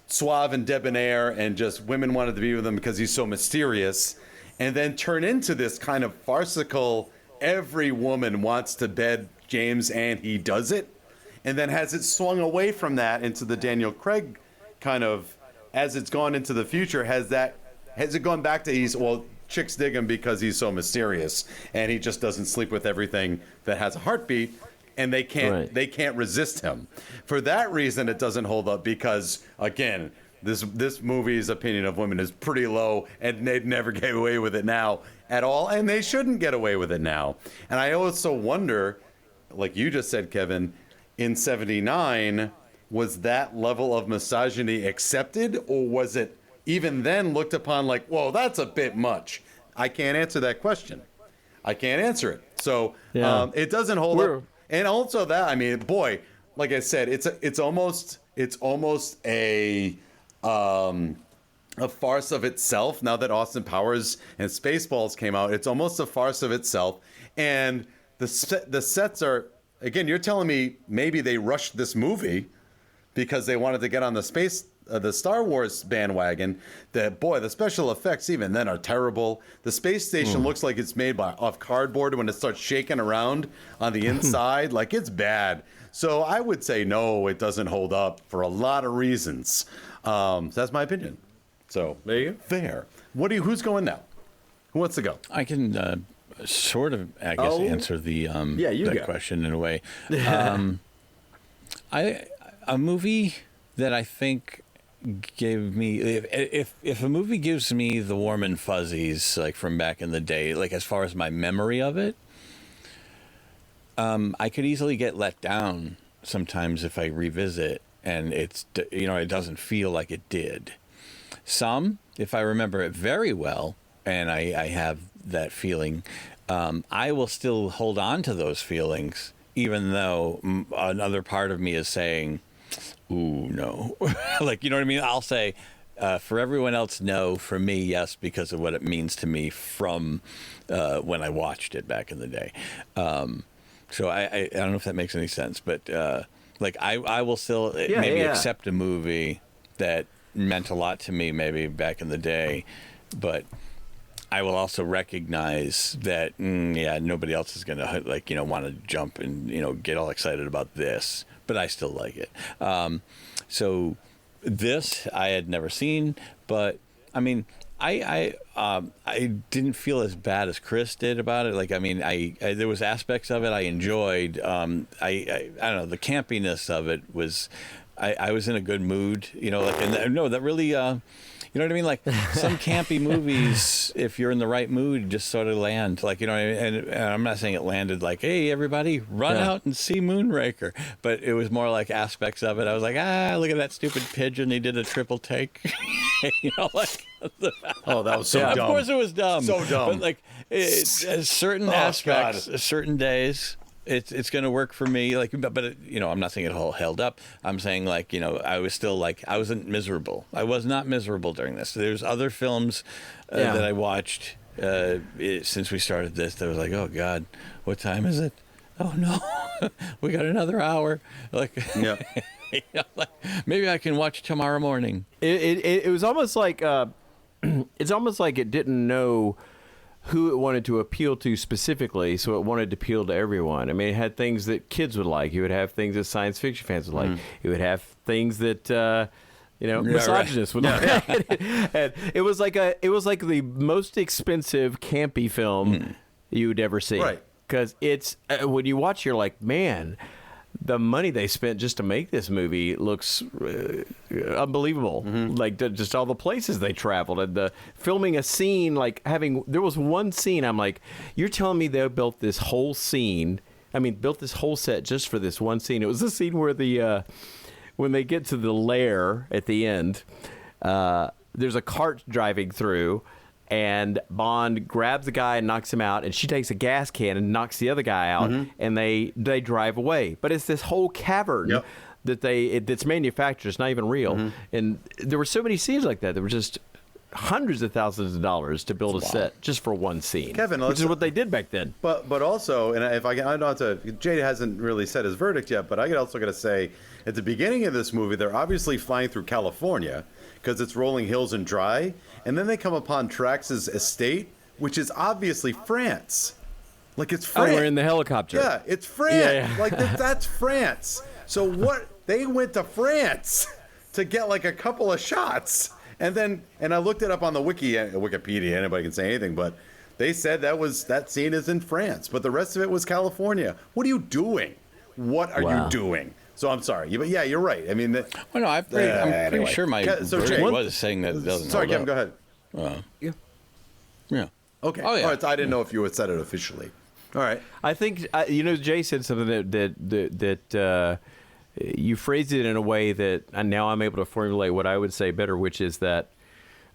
suave and debonair and just women wanted to be with him because he's so mysterious, and then turn into this kind of farcical, every woman wants to bed James and he does it, and then has it swung away from that into the Daniel Craig kind of, as it's gone into the future, has it gone back to chicks dig him because he's so mysterious and he just doesn't sleep with everything that has a heartbeat, and they can't resist him. For that reason, it doesn't hold up because, again, this movie's opinion of women is pretty low, and they'd never get away with it now at all, and they shouldn't get away with it now. And I also wonder, like you just said, Kevin, in '79, was that level of misogyny accepted, or was it even then looked upon like, whoa, that's a bit much? I can't answer that question. I can't answer it. So it doesn't hold up. And also that, I mean, boy, like I said, it's almost a farce of itself. Now that Austin Powers and Spaceballs came out, it's almost a farce of itself. And the sets are, again, you're telling me maybe they rushed this movie because they wanted to get on the Star Wars bandwagon. That, boy, the special effects even then are terrible. The space station looks like it's made off cardboard when it starts shaking around on the inside. Like, it's bad. So I would say no, it doesn't hold up for a lot of reasons. So that's my opinion. So there you go. Fair. Who's going now? Who wants to go? I can sort of, I guess, answer the question in a way. A movie that I think gave me, if a movie gives me the warm and fuzzies, like from back in the day, like as far as my memory of it, I could easily get let down sometimes if I revisit, and it doesn't feel like it did. Some, if I remember it very well, and I have that feeling, I will still hold on to those feelings, even though another part of me is saying, ooh, no. Like, you know what I mean? I'll say, for everyone else, no. For me, yes, because of what it means to me from when I watched it back in the day. So I don't know if that makes any sense, but like I will still accept a movie that meant a lot to me maybe back in the day, but I will also recognize that nobody else is going to want to jump and get all excited about this, but I still like it. So this I had never seen, but I mean I didn't feel as bad as Chris did about it. Like, I mean, I there was aspects of it I enjoyed. I don't know, the campiness of it was, I was in a good mood, that really, you know what I mean? Like some campy movies, if you're in the right mood, just sort of land. Like, you know what I mean? And I'm not saying it landed like, hey, everybody, run out and see Moonraker. But it was more like aspects of it. I was like, look at that stupid pigeon. He did a triple take. Oh, that was so dumb. Of course it was dumb. So dumb. But like certain aspects, certain days, it's going to work for me. Like, but I'm not saying it all held up. I'm saying like, I was still like, I wasn't miserable. I was not miserable during this. There's other films that I watched since we started this that was like, oh God, what time is it? Oh no, we got another hour. Like, like, maybe I can watch tomorrow morning. It was almost like it's almost like it didn't know who it wanted to appeal to specifically, so it wanted to appeal to everyone. I mean, it had things that kids would like. You would have things that science fiction fans would like. It would have things that misogynists would like. And it was like the most expensive campy film you'd ever see. Right. Because it's when you watch, you're like, man, the money they spent just to make this movie looks unbelievable. Like just all the places they traveled and the filming a scene, like there was one scene. I'm like, you're telling me they built this whole scene? I mean, built this whole set just for this one scene. It was the scene where when they get to the lair at the end, there's a cart driving through. And Bond grabs the guy and knocks him out, and she takes a gas can and knocks the other guy out, and they drive away. But it's this whole cavern that's manufactured. It's not even real. And there were so many scenes like that. There were just hundreds of thousands of dollars to build a set just for one scene, Kevin, which is what they did back then. But also, and if I don't have to, Jay hasn't really said his verdict yet, but I also got to say, at the beginning of this movie, they're obviously flying through California because it's rolling hills and dry. And then they come upon Trax's estate, which is obviously France. Like, it's France. Oh, we're in the helicopter. Yeah, it's France. Yeah. Like, that's France. So what? They went to France to get, like, a couple of shots. And I looked it up on the Wikipedia. Anybody can say anything, but they said that scene is in France. But the rest of it was California. What are you doing? What are you doing? So I'm sorry, but yeah, you're right. I mean, Well, no, I'm pretty anyway. sure my So, verdict Jay, was saying that it doesn't. sorry, hold Kevin, up. go ahead. Yeah. Okay. Oh, yeah. All right, I didn't know if you had said it officially. All right. I think Jay said something that you phrased it in a way that and now I'm able to formulate what I would say better, which is that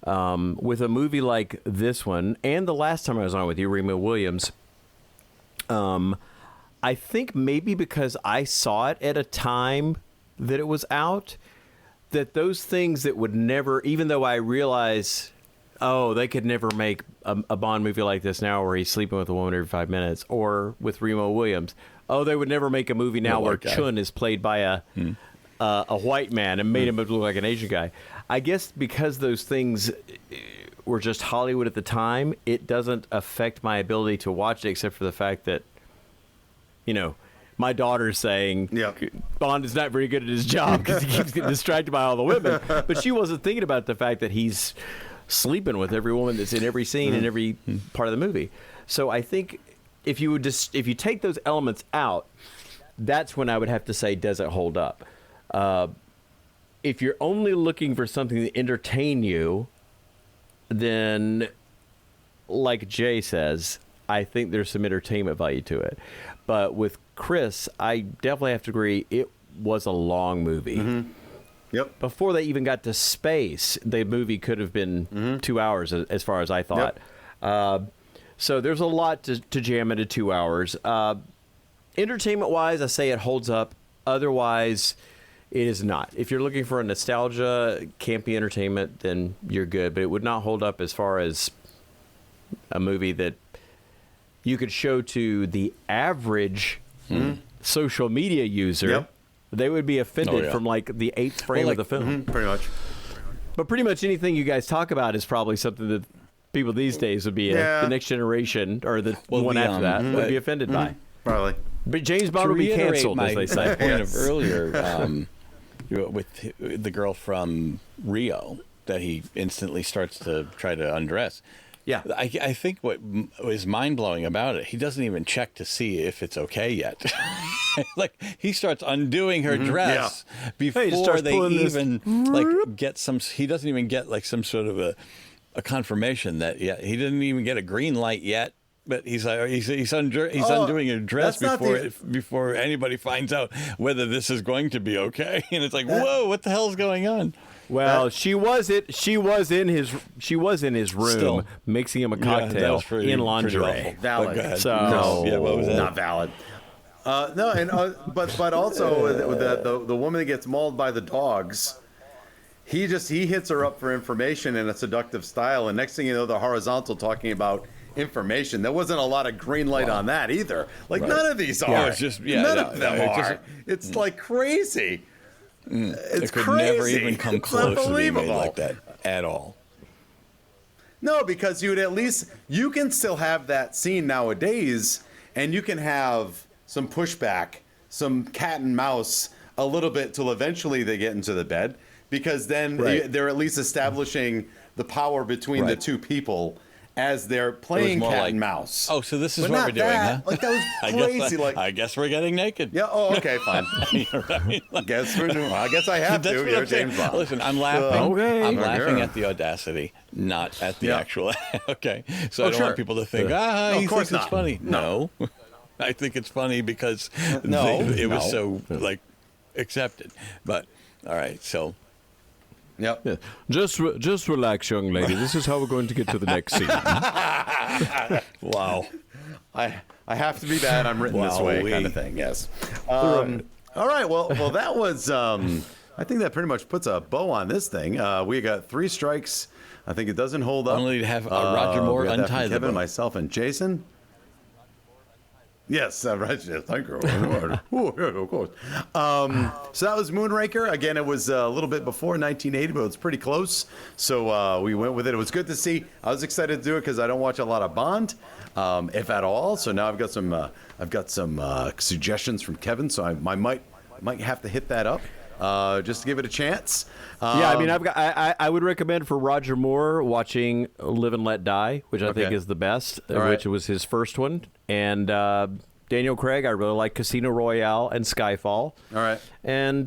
with a movie like this one, and the last time I was on with you, Remo Williams, I think maybe because I saw it at a time that it was out, that those things that would never, even though I realize, oh, they could never make a Bond movie like this now where he's sleeping with a woman every 5 minutes, or with Remo Williams, oh, they would never make a movie now where Chun is played by a white man and made him look like an Asian guy. I guess because those things were just Hollywood at the time, it doesn't affect my ability to watch it, except for the fact that, my daughter's saying Bond is not very good at his job because he keeps getting distracted by all the women. But she wasn't thinking about the fact that he's sleeping with every woman that's in every scene in every part of the movie. So I think if you take those elements out, that's when I would have to say, does it hold up? If you're only looking for something to entertain you, then, like Jay says, I think there's some entertainment value to it. But with Chris, I definitely have to agree, it was a long movie. Mm-hmm. Yep. Before they even got to space, the movie could have been 2 hours, as far as I thought. Yep. So there's a lot to jam into 2 hours. Entertainment-wise, I say it holds up. Otherwise, it is not. If you're looking for a nostalgia, campy entertainment, then you're good. But it would not hold up as far as a movie that you could show to the average social media user. Yep. They would be offended from like the 8th frame of the film. Pretty much. But pretty much anything you guys talk about is probably something that people these days would be the next generation or the one after that would be offended by. Probably. But James Bond would be canceled, as they say. My point of earlier with the girl from Rio that he instantly starts to try to undress. Yeah. I think what was mind-blowing about it, he doesn't even check to see if it's okay yet. Like, he starts undoing her dress before they even get some, he doesn't even get like some sort of a confirmation that, he didn't even get a green light yet. But he's undoing her dress before anybody finds out whether this is going to be okay. And it's like, whoa, what the hell's going on? Well, she was in his room Still. mixing him a cocktail in lingerie. Valid. So what was that? Not valid. No, and but also the woman that gets mauled by the dogs, he hits her up for information in a seductive style, and next thing you know, the horizontal talking about information. There wasn't a lot of green light on that either. Like none of these are. Yeah, it's just none of them are. It's like crazy. It's it could crazy. never even come It's close to being made unbelievable. like that at all. No, because you can still have that scene nowadays, and you can have some pushback, some cat and mouse a little bit till eventually they get into the bed, because then they're at least establishing the power between the two people as they're playing cat and mouse. Oh, so this is But what not we're doing, that. huh? Like, that was crazy. I guess we're getting naked. Yeah. Oh, okay, fine. I guess I have That's to. what You're I'm saying. James Bond. Listen, I'm laughing. I'm laughing Yeah. at the audacity, not at the Yeah. actual. Okay, so I don't sure. want people to think, No, of he course thinks not. it's funny. No, I think it's funny because it was so accepted. But all right, so. Yep. Yeah. Just relax, young lady. This is how we're going to get to the next scene. Wow. I have to be bad. I'm written this way, kind of thing. Yes. All right. Well, that was. I think that pretty much puts a bow on this thing. We got 3 strikes. I think it doesn't hold up. Only to have Roger Moore we got that untie from the Kevin, bow. myself, and Jason. Yes, right. Yes, thank you. Oh, yeah, of course. So that was Moonraker. Again, it was a little bit before 1980, but it's pretty close. So we went with it. It was good to see. I was excited to do it because I don't watch a lot of Bond, if at all. So now I've got some suggestions from Kevin. So I might have to hit that up just to give it a chance. Yeah, I mean, I would recommend for Roger Moore watching Live and Let Die, which I think is the best, which was his first one, and Daniel Craig. I really like Casino Royale and Skyfall. All right. And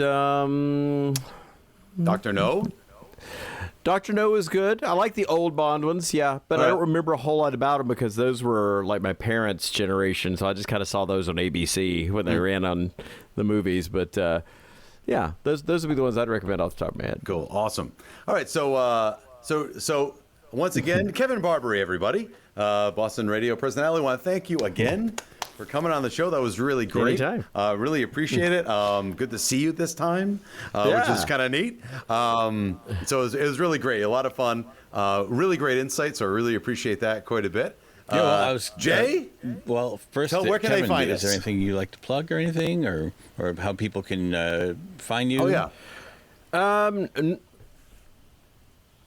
Dr. No? Dr. No is good. I like the old Bond ones, yeah, but I don't remember a whole lot about them because those were like my parents' generation, so I just kind of saw those on ABC when they ran on the movies. But yeah, those would be the ones I'd recommend off the top of my head. Cool, awesome. All right, so once again, Kevin Barbare, everybody, Boston radio personality. I want to thank you again for coming on the show. That was really great. Anytime. Really appreciate it. Good to see you this time, which is kind of neat. So it was really great. A lot of fun. Really great insight. So I really appreciate that quite a bit. Yeah, well, I was Jay. Well, first, Where can Kevin, they find is us? there anything you like to plug or anything, or how people can find you? Oh yeah.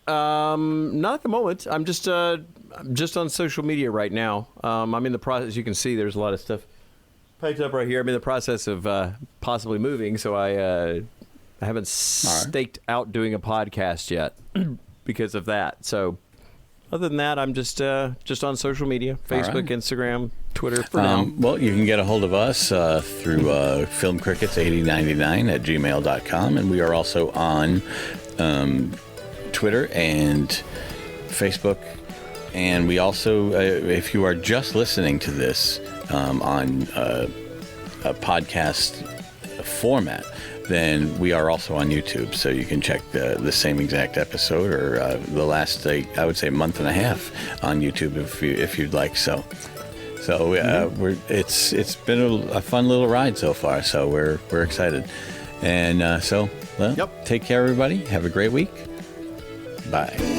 Not at the moment. I'm just on social media right now. I'm in the process. As you can see, there's a lot of stuff packed up right here. I'm in the process of possibly moving, so I haven't staked out doing a podcast yet because of that. So other than that, I'm just on social media, Facebook, Instagram, Twitter for now. Well, you can get a hold of us through filmcrickets8099@gmail.com, and we are also on Twitter and Facebook. And we also, if you are just listening to this on a podcast format, then we are also on YouTube, so you can check the same exact episode or the last, I would say, month and a half on YouTube if you'd like. So it's been a fun little ride so far. So we're excited, and take care, everybody. Have a great week. Bye.